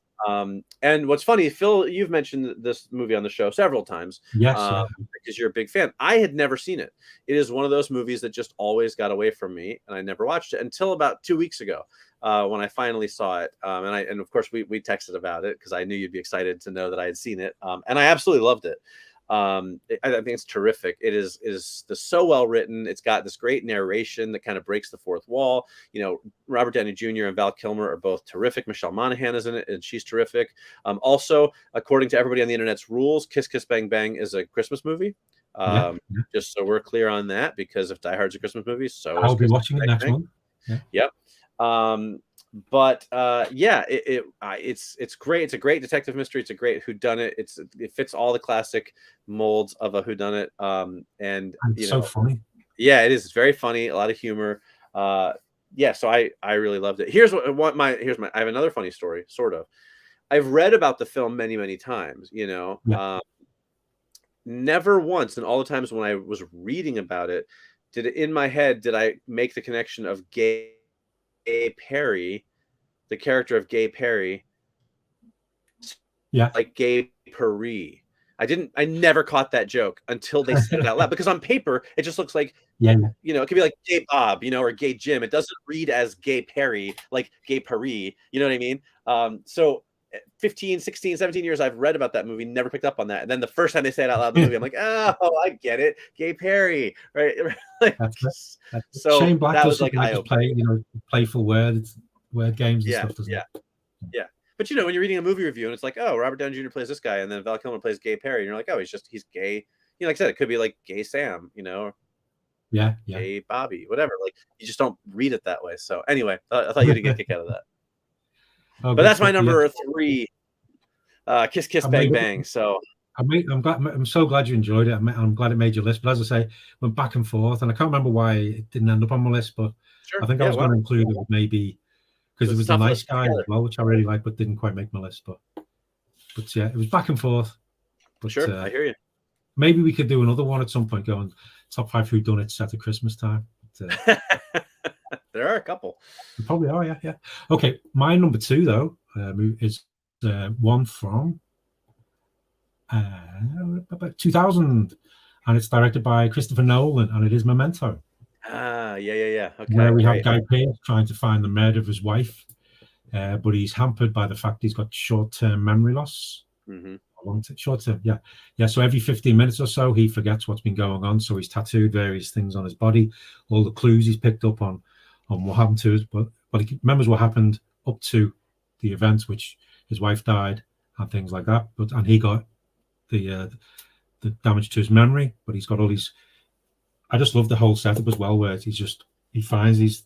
And what's funny, Phil, you've mentioned this movie on the show several times. Yes, because you're a big fan. I had never seen it. It is one of those movies that just always got away from me, and I never watched it until about 2 weeks ago when I finally saw it. And of course we texted about it because I knew you'd be excited to know that I had seen it, and I absolutely loved it. I think it's terrific. It is so well written. It's got this great narration that kind of breaks the fourth wall. Robert Downey Jr. and Val Kilmer are both terrific. Michelle Monaghan is in it, and she's terrific. Also, according to everybody on the internet's rules, Kiss Kiss Bang Bang is a Christmas movie. Just so we're clear on that, because if Die Hard's a Christmas movie, so I'll be watching it next month. Yep. But it's great. It's a great detective mystery. It's a great whodunit. It fits all the classic molds of a whodunit. And it's so funny. Yeah, it is. It's very funny. A lot of humor. So I really loved it. Here's I have another funny story, sort of. I've read about the film many, many times, never once in all the times when I was reading about it, in my head, did I make the connection of Gay Perry, the character of Gay Perry, like Gay Paris, I never caught that joke until they said it out loud, because on paper it just looks like, Yeah. you know, it could be like Gay Bob, you know, or Gay Jim. It doesn't read as Gay Perry, like Gay Paris, you know what I mean? So 15, 16, 17 years I've read about that movie, never picked up on that. And then the first time they say it out loud in the movie, I'm like, oh, I get it. Gay Perry, right? Like, That's it. so Shane Black that does was like something like just play, you know, playful word games and stuff, doesn't it? Yeah. But you know, when you're reading a movie review and it's like, oh, Robert Downey Jr. plays this guy, and then Val Kilmer plays Gay Perry, and you're like, oh, he's gay. You know, like I said, it could be like Gay Sam, you know, Gay Bobby, whatever. Like, you just don't read it that way. So anyway, I thought you'd get a kick out of that. But that's my number 3. Kiss Kiss Bang Bang. So I'm so glad you enjoyed it. I'm glad it made your list. But as I say, went back and forth, and I can't remember why it didn't end up on my list. But sure. I think I was going to include it maybe because it was a nice guy as well, which I really liked, but didn't quite make my list. But yeah, it was back and forth. But sure, I hear you. Maybe we could do another one at some point, going top 5 Whodunits at Christmas time. But, there are a couple. There probably are, yeah. Okay, my number 2 though is one from 2000, and it's directed by Christopher Nolan, and it is Memento. Yeah. Okay. Where we have Guy Pearce trying to find the murder of his wife, but he's hampered by the fact he's got short-term memory loss. Short-term, yeah. So every 15 minutes or so, he forgets what's been going on. So he's tattooed various things on his body, all the clues he's picked up on what happened to us, but he remembers what happened up to the event, which his wife died and things like that. And he got the damage to his memory, but he's got all these. I just love the whole setup as well, where he finds these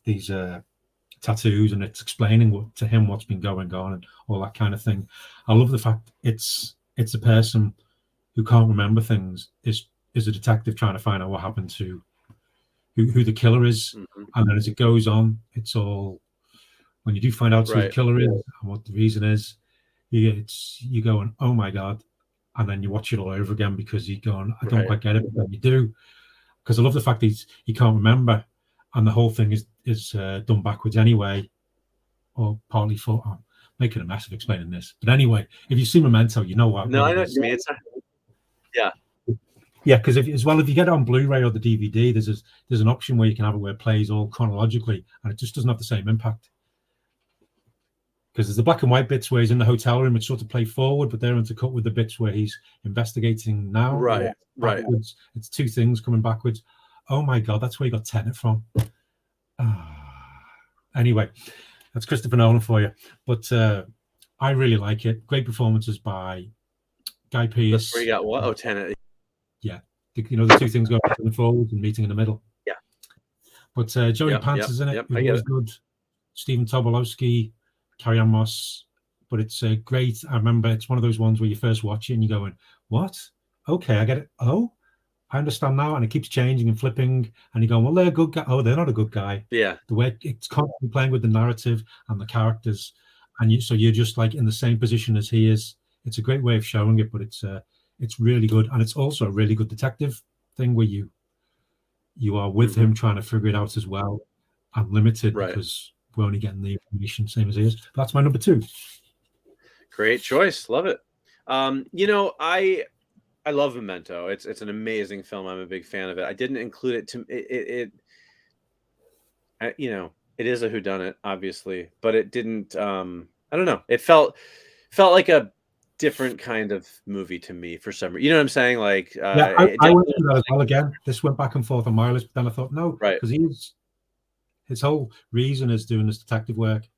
tattoos, and it's explaining to him what's been going on and all that kind of thing. I love the fact it's a person who can't remember things is a detective trying to find out what happened to who the killer is, and then as it goes on, it's all when you do find out who the killer is and what the reason is, you going, oh my god, and then you watch it all over again because you're going, I don't quite get it, but then you do, because I love the fact he can't remember, and the whole thing is done backwards anyway, or partly for. I'm making a mess of explaining this, but anyway, if you see Memento, you know what. No, I know what you mean. Yeah, because if you get it on Blu-ray or the DVD, there's an option where you can have it where it plays all chronologically, and it just doesn't have the same impact. Because there's the black and white bits where he's in the hotel room, it's sort of play forward, but they're intercut with the bits where he's investigating now. Right. It's 2 things coming backwards. Oh my god, that's where he got Tenet from. Anyway, that's Christopher Nolan for you. But I really like it. Great performances by Guy Pearce. That's where you got what? Oh, Tenet. Yeah, the 2 things going forward and meeting in the middle. Yeah. But Joey Pants is in it. Yep, It was good. Stephen Tobolowsky, Carrie-Anne Moss. But it's great. I remember it's one of those ones where you first watch it and you're going, what? Okay, I get it. Oh, I understand now. And it keeps changing and flipping. And you're going, well, they're a good guy. Oh, they're not a good guy. Yeah. The way it's constantly playing with the narrative and the characters. And so you're just like in the same position as he is. It's a great way of showing it, but it's really good. And it's also a really good detective thing where you are with him trying to figure it out as well. And limited because we're only getting the information same as he is. But that's my number 2. Great choice. Love it. You know, I love Memento. It's an amazing film. I'm a big fan of it. I didn't include it to it you know, it is a whodunit, obviously, but it didn't I don't know. It felt like a different kind of movie to me for some reason. You know what I'm saying? Like I went through that as well again. This went back and forth on my list, but then I thought no, because his whole reason is doing this detective work.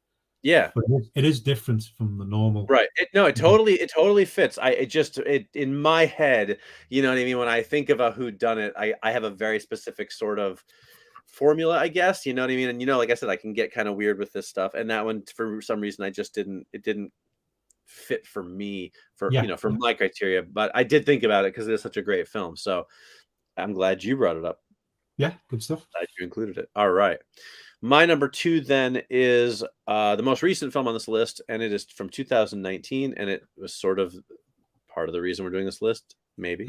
Yeah, but it is different from the normal. Right. It totally fits. It in my head, you know what I mean? When I think of a whodunit, I have a very specific sort of formula, I guess. You know what I mean? And like I said, I can get kind of weird with this stuff. And that one, for some reason, it didn't fit for me for my criteria. But I did think about it because it is such a great film. So I'm glad you brought it up. Yeah, good stuff. Glad you included it. All right. My number 2 then is the most recent film on this list, and it is from 2019, and it was sort of part of the reason we're doing this list, maybe.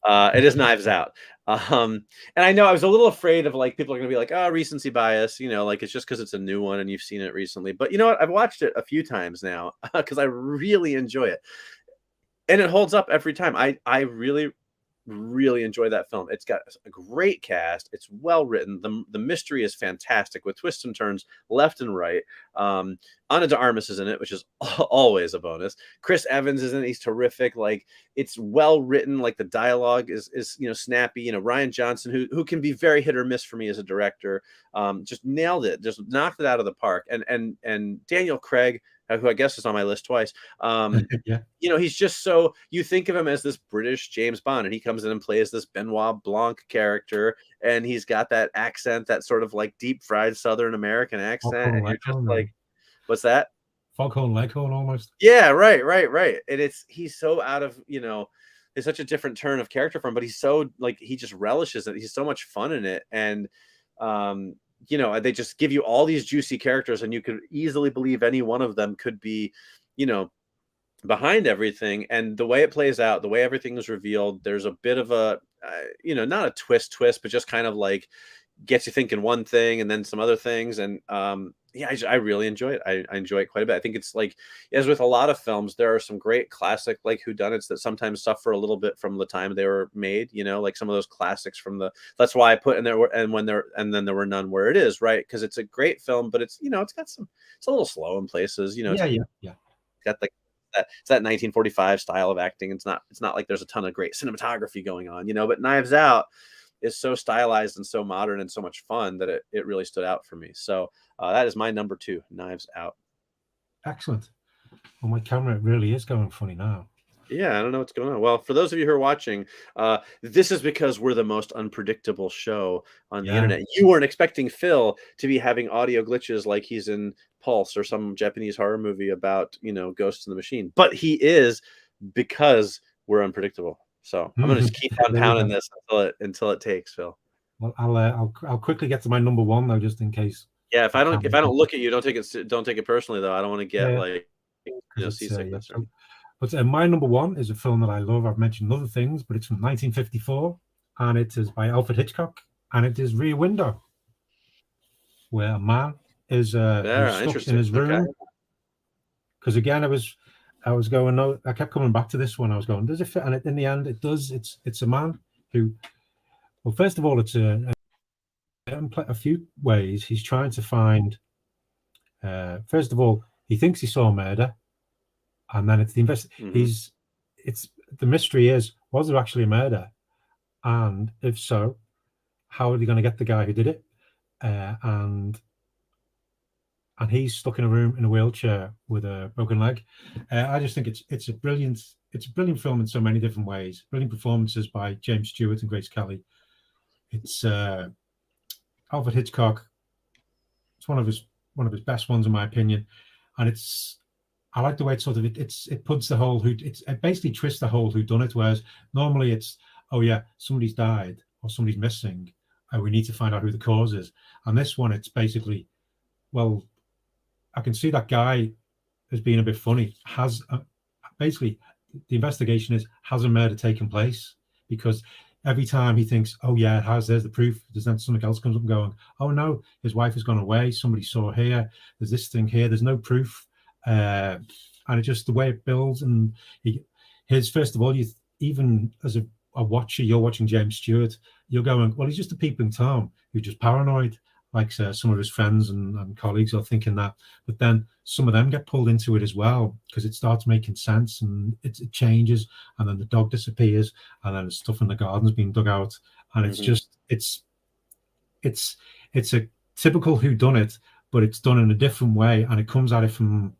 It is Knives Out. And I know I was a little afraid of like people are going to be like, oh, recency bias, like it's just because it's a new one and you've seen it recently. But you know what? I've watched it a few times now because I really enjoy it. and it holds up every time. I really enjoy that film. It's got a great cast. It's well written. The mystery is fantastic with twists and turns left and right. Ana de Armas is in it, which is always a bonus. Chris Evans is in it. He's terrific. Like, it's well written. Like, the dialogue is snappy. Ryan Johnson, who can be very hit or miss for me as a director, just nailed it. Just knocked it out of the park. And Daniel Craig, who I guess is on my list twice. Yeah. He's just so, you think of him as this British James Bond, and he comes in and plays this Benoit Blanc character, and he's got that accent, that sort of like deep fried Southern American accent. And you're just like, what's that? Foghorn Leghorn almost. Yeah, right. And he's so out of, it's such a different turn of character from him, but he's so, like, he just relishes it. He's so much fun in it. And, they just give you all these juicy characters, and you could easily believe any one of them could be, behind everything. And the way it plays out, the way everything is revealed, there's a bit of a, not a twist, but just kind of like gets you thinking one thing and then some other things. And I really enjoy it. I enjoy it quite a bit. I think it's like, as with a lot of films, there are some great classic like whodunits that sometimes suffer a little bit from the time they were made, like some of those classics that's why I put in there, and then there were none where it is, right? Because it's a great film, but it's, it's got it's a little slow in places, Yeah. It's got it's that 1945 style of acting. It's not like there's a ton of great cinematography going on, but Knives Out is so stylized and so modern and so much fun that it really stood out for me. So that is my number 2, Knives Out. Excellent. Well, my camera really is going funny now. Yeah, I don't know what's going on. Well, for those of you who are watching, this is because we're the most unpredictable show on the internet. You weren't expecting Phil to be having audio glitches like he's in Pulse or some Japanese horror movie about, Ghosts in the Machine. But he is, because we're unpredictable. So I'm going to just keep on pounding this until it takes, Phil. Well, I'll quickly get to my number 1 though, just in case. Yeah, if I don't look at you, don't take it personally though. I don't want to get seasickness. But my number 1 is a film that I love. I've mentioned other things, but it's from 1954, and it is by Alfred Hitchcock, and it is Rear Window, where a man is stuck in his room. Because again, I was going, no, I kept coming back to this one. I was going, does it fit? And in the end, it does. It's a man who, well, first of all, it's a few ways he's trying to find. First of all, he thinks he saw murder, and then it's the mystery is, was there actually a murder, and if so, how are they going to get the guy who did it? And he's stuck in a room in a wheelchair with a broken leg. I just think it's a brilliant film in so many different ways. Brilliant performances by James Stewart and Grace Kelly. It's Alfred Hitchcock. It's one of his best ones in my opinion, and I like the way it puts the whole it basically twists the whole whodunit, whereas normally it's, oh yeah, somebody's died or somebody's missing, we need to find out who the cause is. And this one, it's basically, well, I can see that guy as being a bit funny. Basically, the investigation is, has a murder taken place? Because every time he thinks, oh yeah, it has, there's the proof, there's then something else comes up going, oh no, his wife has gone away, somebody saw here, there's this thing here, there's no proof. And it's just the way it builds. And first of all, even as a watcher, you're watching James Stewart, you're going, well, he's just a peeping Tom who's just paranoid, like some of his friends and colleagues are thinking that. But then some of them get pulled into it as well, because it starts making sense, and it changes, and then the dog disappears, and then the stuff in the garden's being dug out, and it's just it's a typical whodunit, but it's done in a different way, and it comes at it from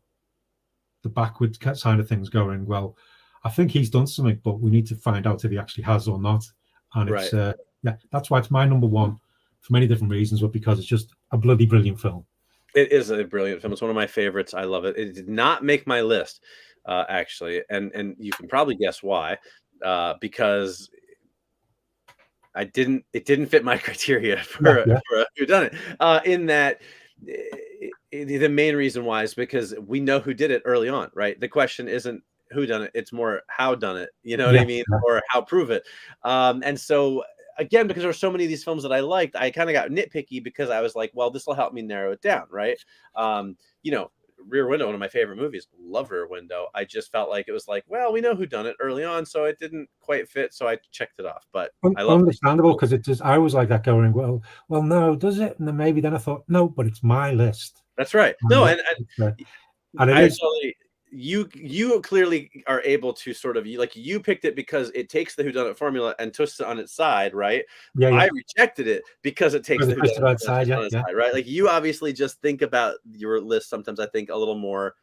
the backwards side of things, going, well, I think he's done something, but we need to find out if he actually has or not. And it's that's why it's my number 1 for many different reasons, but because it's just a bloody brilliant film. It is a brilliant film. It's one of my favorites. I love it. It did not make my list, actually, and you can probably guess why, because it didn't fit my criteria for a whodunit. In that, the main reason why is because we know who did it early on, right? The question isn't who done it; it's more how done it. You know what I mean, or how prove it. And so, again, because there were so many of these films that I liked, I kind of got nitpicky because I was like, well, this will help me narrow it down, right? Rear Window, one of my favorite movies. Love Rear Window. I just felt like it was like, well, we know who done it early on, so it didn't quite fit, so I checked it off. But I love understandable, because it just, I was like that going, well, no, does it? And then I thought, no, but it's my list. That's right. No, and it is. You clearly are able to sort of, you picked it because it takes the whodunit formula and twists it on its side, right? Yeah, I rejected it because it takes the whodunit on its side, side, right? Like, you obviously just think about your list sometimes, I think, a little more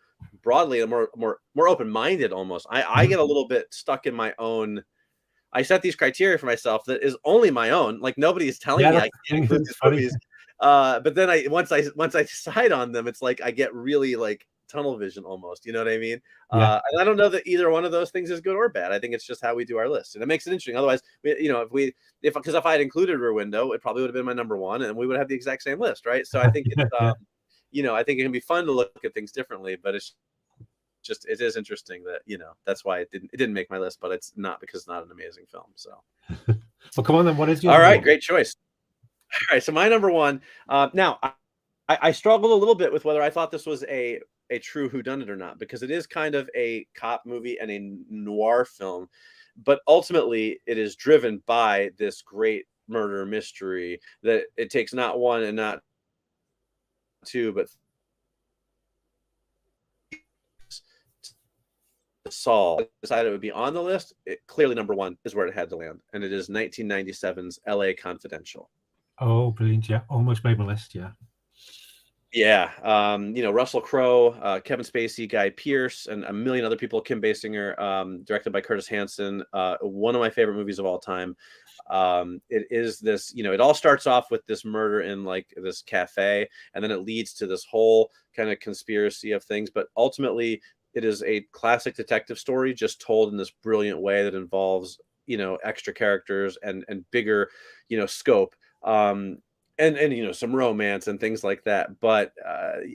broadly and more open-minded almost. I get a little bit stuck in my own. I set these criteria for myself that is only my own. Like, nobody is telling me I can't include these movies. But then once I decide on them, it's like I get really like tunnel vision almost, you know what I mean? And I don't know that either one of those things is good or bad. I think it's just how we do our list, and it makes it interesting. Otherwise, because if I had included Rear Window, it probably would have been my number one, and we would have the exact same list, right? So I think it's I think it can be fun to look at things differently, but it is interesting that that's why it didn't make my list, but it's not because it's not an amazing film. So well, come on then, what is your all right, great choice. All right, so my number one. Now I struggled a little bit with whether I thought this was a true whodunit or not, because it is kind of a cop movie and a noir film, but ultimately it is driven by this great murder mystery that it takes not one and not two, but solve. Decided it would be on the list. It clearly number one is where it had to land, and it is 1997's L.A. Confidential. Oh, brilliant! Yeah, almost made my list. Yeah, Russell Crowe, Kevin Spacey, Guy Pearce, and a million other people. Kim Basinger, directed by Curtis Hanson. One of my favorite movies of all time. It is this, it all starts off with this murder in like this cafe, and then it leads to this whole kind of conspiracy of things. But ultimately, it is a classic detective story, just told in this brilliant way that involves, extra characters and bigger, scope. And some romance and things like that, but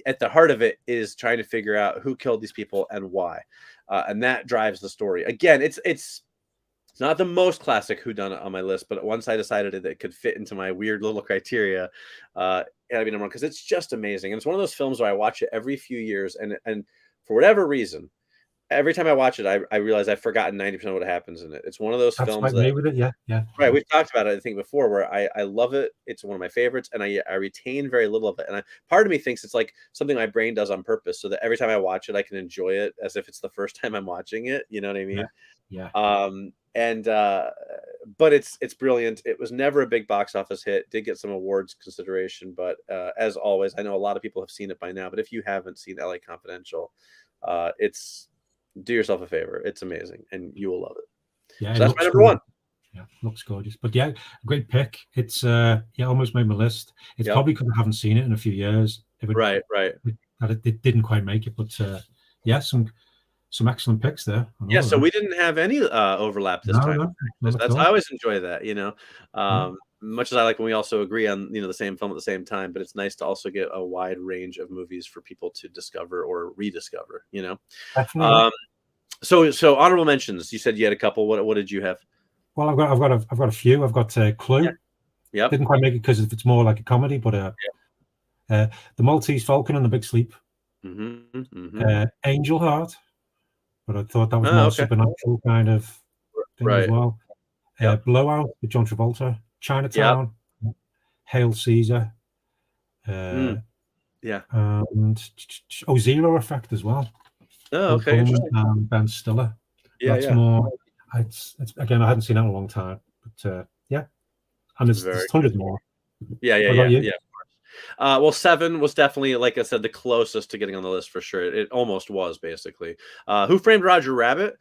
at the heart of it is trying to figure out who killed these people and why, and that drives the story. Again, it's not the most classic whodunit on my list, but once I decided that it could fit into my weird little criteria, it had to be number one because it's just amazing. And it's one of those films where I watch it every few years, and for whatever reason, every time I watch it, I realize I've forgotten 90% of what happens in it. It's one of those films that, with it, yeah. Right, we've talked about it, I think, before, where I love it. It's one of my favorites, and I retain very little of it. And part of me thinks it's like something my brain does on purpose, so that every time I watch it, I can enjoy it as if it's the first time I'm watching it. You know what I mean? Yeah. But it's brilliant. It was never a big box office hit. Did get some awards consideration, but as always, I know a lot of people have seen it by now. But if you haven't seen L.A. Confidential, do yourself a favor. It's amazing, and you will love it. Yeah, so that's my number one. Yeah, looks gorgeous. But yeah, great pick. It's almost made my list. It's probably because I haven't seen it in a few years. Right. It didn't quite make it, but some excellent picks there. Yeah, so we didn't have any overlap this time. I always enjoy that. Much as I like when we also agree on the same film at the same time, but it's nice to also get a wide range of movies for people to discover or rediscover. Definitely. So honorable mentions. You said you had a couple. What did you have? Well, I've got a few. I've got Clue. Yeah. Didn't quite make it because it's more like a comedy, but The Maltese Falcon and the Big Sleep. Angel Heart, but I thought that was more supernatural kind of thing as well. Blowout with John Travolta. Chinatown. Hail Caesar. And Zero Effect as well. Oh, okay. And Ben Stiller. That's more. It's again, I hadn't seen that in a long time, but and there's tons more. Yeah. Well, 7 was definitely, like I said, the closest to getting on the list for sure. It almost was basically. Who Framed Roger Rabbit?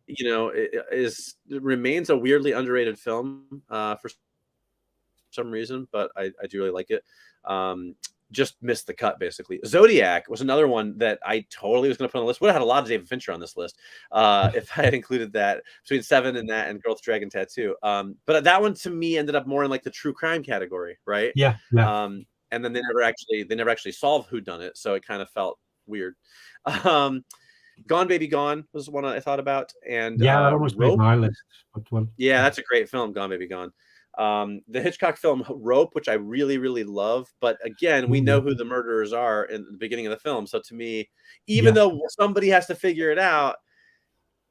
It remains a weirdly underrated film for some reason, but I do really like it. Just missed the cut, basically. Zodiac was another one that I totally was going to put on the list. Would have had a lot of David Fincher on this list if I had included that, between 7 and that and Girl with Dragon Tattoo. But that one to me ended up more in like the true crime category, right? Yeah. And then they never actually solved who done it, so it kind of felt weird. Gone Baby Gone was one I thought about, and that almost made my list. Yeah, that's a great film, Gone Baby Gone. The Hitchcock film Rope, which I really, really love. But again, we know who the murderers are in the beginning of the film. So to me, even though somebody has to figure it out,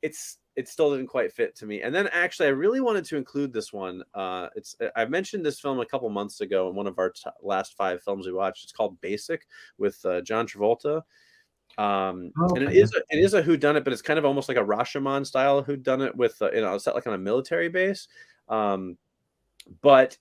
it still didn't quite fit to me. And then actually, I really wanted to include this one. I mentioned this film a couple months ago in one of our last 5 films we watched. It's called Basic with John Travolta. And it is a whodunit, but it's kind of almost like a Rashomon style whodunit with set like on a military base. But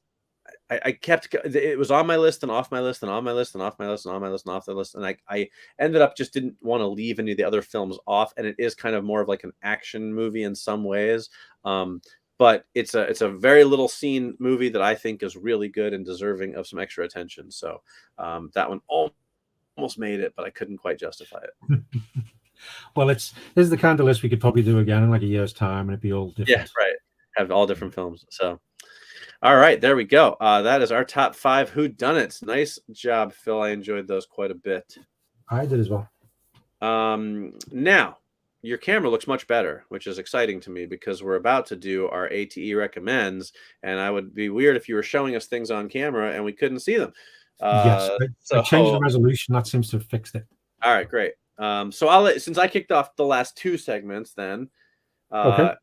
I kept it was on my list and off my list and on my list and off my list and on my list and off the list, and I ended up just didn't want to leave any of the other films off. And it is kind of more of like an action movie in some ways, but it's a very little scene movie that I think is really good and deserving of some extra attention. So that one almost made it, but I couldn't quite justify it. Well, this is the kind of list we could probably do again in like a year's time, and it'd be all different. Yeah, right. Have all different films. So. All right, there we go. That is our top 5 whodunits. Nice job, Phil. I enjoyed those quite a bit. I did as well. Now, your camera looks much better, which is exciting to me because we're about to do our ATE recommends, and I would be weird if you were showing us things on camera and we couldn't see them. Yes, I changed the resolution. That seems to have fixed it. All right, great. So since I kicked off the last 2 segments, then. Okay.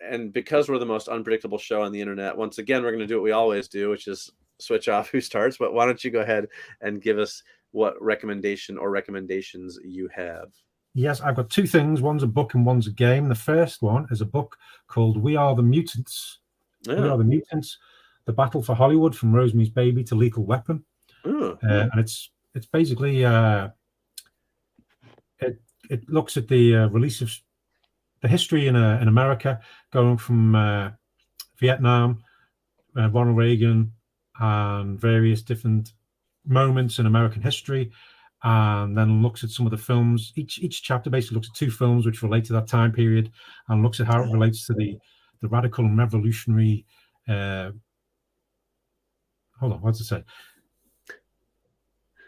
And because we're the most unpredictable show on the internet, once again, we're going to do what we always do, which is switch off who starts. But why don't you go ahead and give us what recommendation or recommendations you have? Yes, I've got 2 things. One's a book and one's a game. The first one is a book called We Are the Mutants. We Are the Mutants, The Battle for Hollywood from Rosemary's Baby to Lethal Weapon. And it's basically, it looks at the release of the history in America, going from Vietnam, Ronald Reagan, and various different moments in American history, and then looks at some of the films. Each chapter basically looks at 2 films which relate to that time period, and looks at how it relates to the radical and revolutionary. Hold on, what's it say?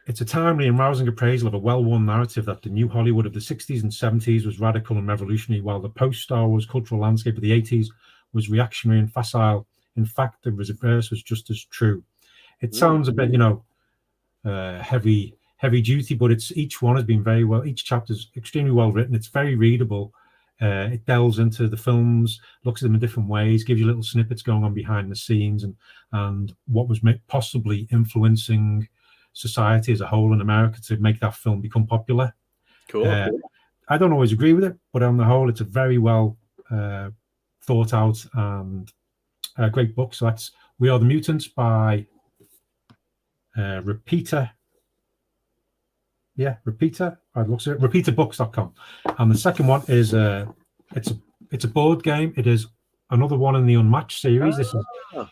It's a timely and rousing appraisal of a well-worn narrative that the new Hollywood of the 60s and 70s was radical and revolutionary, while the post-Star Wars cultural landscape of the 80s was reactionary and facile. In fact, the reverse was just as true. It sounds a bit, heavy duty, but each one has been very well. Each chapter is extremely well written. It's very readable. It delves into the films, looks at them in different ways, gives you little snippets going on behind the scenes, and what was possibly influencing society as a whole in America to make that film become popular. Cool. I don't always agree with it, but on the whole, it's a very well thought out and great book. So that's We Are the Mutants by Repeater. Yeah, Repeater. It looks at repeaterbooks.com. And the second one is it's a board game. It is another one in the Unmatched series.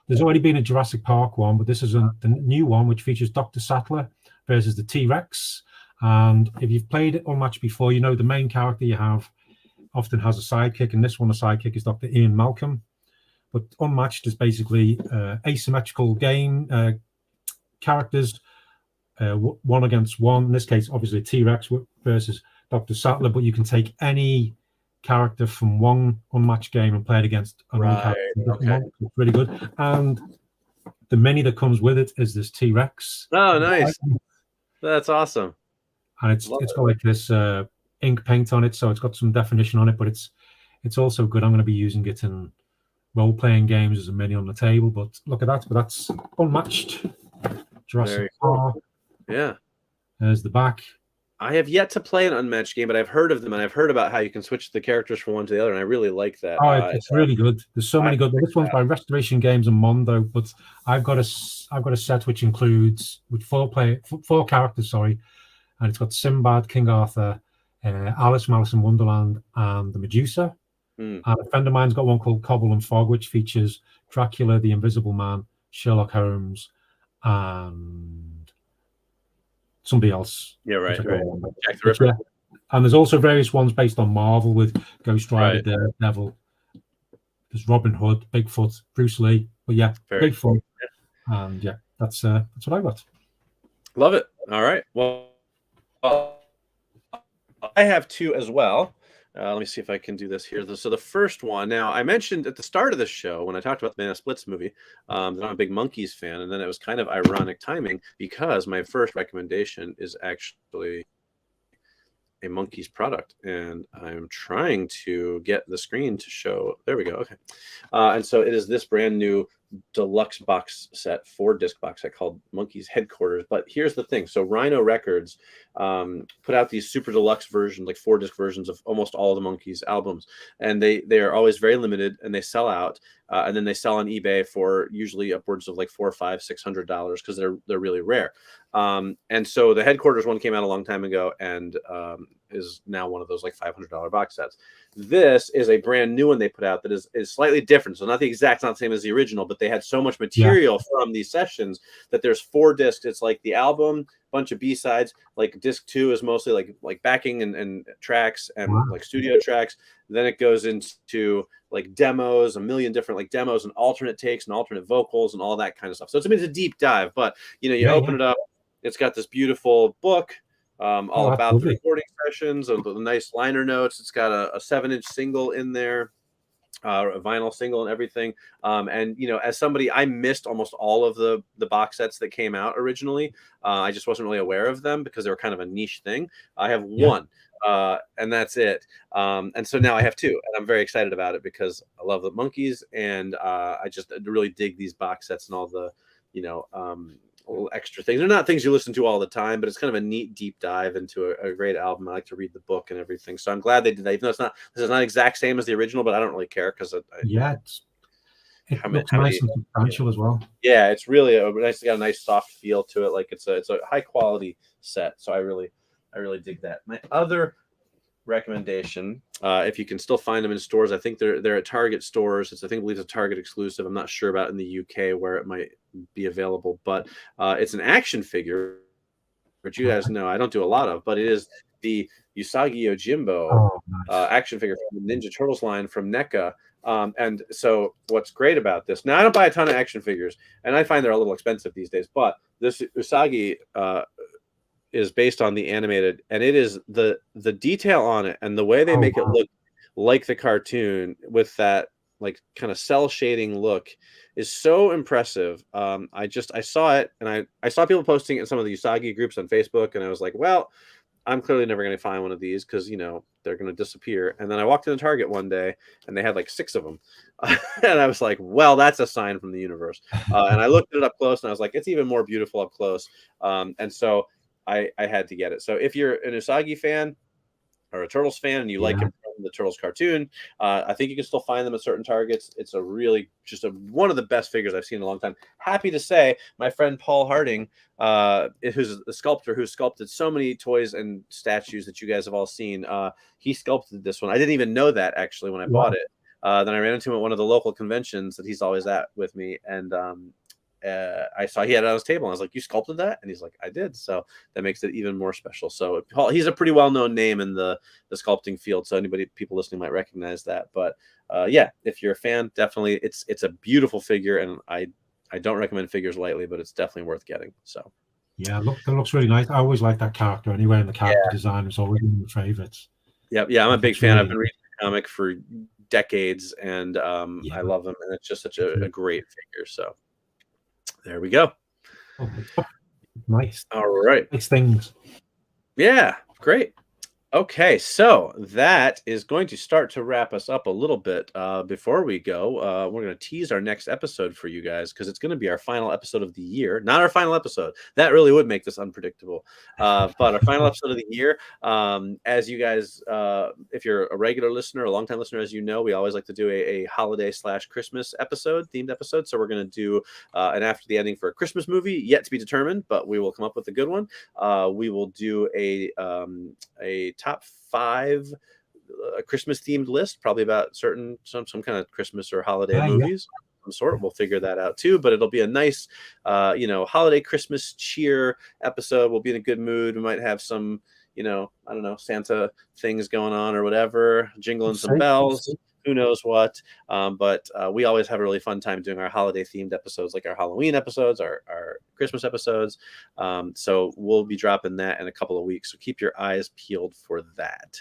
There's already been a Jurassic Park one, but this is the new one, which features Dr. Sattler versus the T-Rex. And if you've played Unmatched before, you know the main character you have often has a sidekick. And this one, the sidekick is Dr. Ian Malcolm. But Unmatched is basically asymmetrical game characters, one against one. In this case, obviously, T-Rex versus Dr. Sattler, but you can take any character from one Unmatched game and play it against another character. Okay. It's really good. And the mini that comes with it is this T-Rex. Oh, nice. That's awesome. And it's got like this ink paint on it, so it's got some definition on it, but it's also good. I'm going to be using it in role-playing games as a mini on the table, but look at that. But that's Unmatched. Jurassic Park. Yeah. There's the back. I have yet to play an Unmatched game, but I've heard of them, and I've heard about how you can switch the characters from one to the other, and I really like that. Oh, it's really good. There's so many good. This one's by Restoration Games and Mondo, but I've got a set which includes four characters, and it's got Sinbad, King Arthur, Alice, Malice in Wonderland, and the Medusa. And a friend of mine's got one called Cobble and Fog, which features Dracula, the Invisible Man, Sherlock Holmes, and somebody else. Yeah, right. Jack the Ripper. Yeah. And there's also various ones based on Marvel with Ghost Rider, Daredevil. There's Robin Hood, Bigfoot, Bruce Lee. But yeah, great fun. Yeah. And yeah, that's what I got. Love it. All right. Well, I have two as well. Let me see if I can do this here. So the first one. Now, I mentioned at the start of the show when I talked about the Banana Splits movie that I'm a big Monkeys fan, and then it was kind of ironic timing because my first recommendation is actually a Monkeys product, and I'm trying to get the screen to show. There we go. Okay, and so it is this brand new deluxe box set, 4-disc box set called Monkeys Headquarters. But here's the thing: so Rhino Records put out these super deluxe versions, like 4-disc versions of almost all of the Monkeys albums, and they are always very limited, and they sell out. And then they sell on eBay for usually upwards of like $400, $500, $600 because they're really rare. And so the Headquarters one came out a long time ago and is now one of those like $500 box sets. This is a brand new one they put out that is slightly different. So not the same as the original, but they had so much material from these sessions that there's 4 discs. It's like the album, bunch of B-sides. Like disc 2 is mostly like backing and tracks and like studio tracks. Then it goes into like demos, a million different like demos and alternate takes and alternate vocals and all that kind of stuff. So it's a deep dive, but you open it up, it's got this beautiful book all about the recording sessions and the nice liner notes. It's got a 7-inch single in there, a vinyl single and everything. And as somebody, I missed almost all of the box sets that came out originally. I just wasn't really aware of them because they were kind of a niche thing. I have one. And that's it. And so now I have 2, and I'm very excited about it because I love the Monkeys, and I just really dig these box sets and all the, little extra things. They're not things you listen to all the time, but it's kind of a neat deep dive into a great album. I like to read the book and everything, so I'm glad they did that. Even though this is not exact same as the original, but I don't really care because it looks nice and substantial as well. Yeah, it's really got a nice soft feel to it. Like it's a high quality set, so I really dig that. My other recommendation, if you can still find them in stores, I think they're at Target stores. I believe it's a Target exclusive. I'm not sure about in the UK where it might be available, but it's an action figure, which you guys know I don't do a lot of, but it is the Usagi Yojimbo action figure from the Ninja Turtles line from NECA. And so what's great about this, now I don't buy a ton of action figures, and I find they're a little expensive these days, but this Usagi is based on the animated, and it is the detail on it and the way they make it look like the cartoon with that like kind of cell shading look is so impressive. I saw it, and I saw people posting it in some of the Usagi groups on Facebook, and I was like, well, I'm clearly never going to find one of these because they're going to disappear. And then I walked into Target one day, and they had like 6 of them, and I was like, well, that's a sign from the universe. And I looked it up close, and I was like, it's even more beautiful up close. And so I had to get it. So if you're an Usagi fan or a Turtles fan and you like him from the Turtles cartoon, I think you can still find them at certain Targets. It's a really one of the best figures I've seen in a long time. Happy to say my friend Paul Harding, who's a sculptor who sculpted so many toys and statues that you guys have all seen, he sculpted this one. I didn't even know that actually when I bought it. Then I ran into him at one of the local conventions that he's always at with me, and I saw he had it on his table, and I was like, you sculpted that? And he's like, I did. So that makes it even more special. So Paul, he's a pretty well-known name in the sculpting field, so people listening might recognize that. But if you're a fan, definitely it's a beautiful figure, and I don't recommend figures lightly, but it's definitely worth getting. So that looks really nice. I always like that character anyway, and the character design is always one of my favorites. I'm a big fan. I've been reading the comic for decades, and I love him, and it's just such a great figure. So there we go. Nice. All right. Nice things. Yeah, great. Okay, so that is going to start to wrap us up a little bit. Before we go, we're going to tease our next episode for you guys because it's going to be our final episode of the year. Not our final episode. That really would make this unpredictable. But our final episode of the year. As you guys, if you're a regular listener, a longtime listener, as you know, we always like to do a holiday/Christmas themed episode. So we're going to do an After the Ending for a Christmas movie, yet to be determined, but we will come up with a good one. We will do a top 5 Christmas themed list, probably about some kind of Christmas or holiday movies of some sort. We'll figure that out too, but it'll be a nice holiday Christmas cheer episode. We'll be in a good mood. We might have some I don't know, Santa things going on or whatever, jingling some bells. who knows what. But we always have a really fun time doing our holiday themed episodes, like our Halloween episodes, our Christmas episodes. So we'll be dropping that in a couple of weeks. So keep your eyes peeled for that.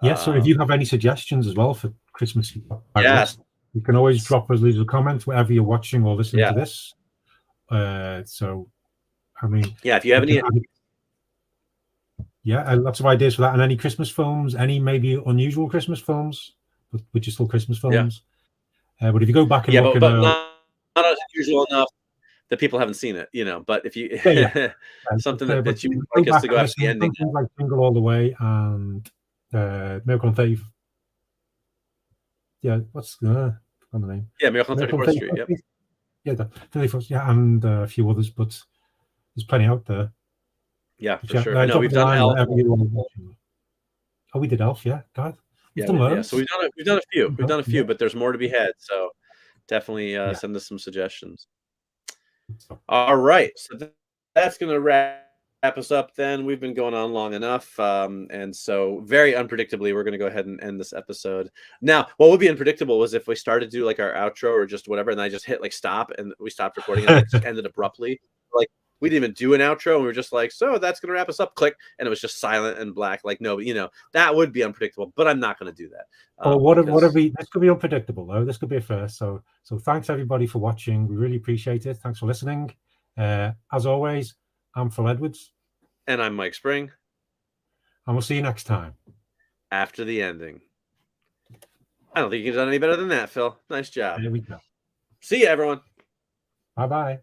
Yeah. So if you have any suggestions as well for Christmas, yes, you can always drop us, leave a comment wherever you're watching or listening to this. So, I mean, yeah, if you have any. Yeah, lots of ideas for that. And any Christmas films, any maybe unusual Christmas films, which are still Christmas films. But if you go back and look, but not unusual enough that people haven't seen it, you know. But if you something that you would like us to go after the ending, like Jingle All the Way and Miracle on 30. Yeah, what's the name? Yeah, Miracle on 34th Street. Yep. Yeah, the 34th. Yeah, and a few others, but there's plenty out there. Yeah, for sure. No, we've done Elf. Oh, we did Elf. Yeah, God. So we've done a few. We've done a few, but there's more to be had. So definitely send us some suggestions. All right, so that's going to wrap us up. Then we've been going on long enough, and so very unpredictably, we're going to go ahead and end this episode. Now, what would be unpredictable was if we started to do like our outro or just whatever, and I just hit like stop, and we stopped recording, and it just ended abruptly. Like we didn't even do an outro, and we were just like, so that's going to wrap us up. Click, and it was just silent and black. Like no, you know, that would be unpredictable. But I'm not going to do that. This could be unpredictable though. This could be a first. So thanks everybody for watching. We really appreciate it. Thanks for listening. As always, I'm Phil Edwards. And I'm Mike Spring. And we'll see you next time. After the ending. I don't think you could have done any better than that, Phil. Nice job. There we go. See you, everyone. Bye-bye.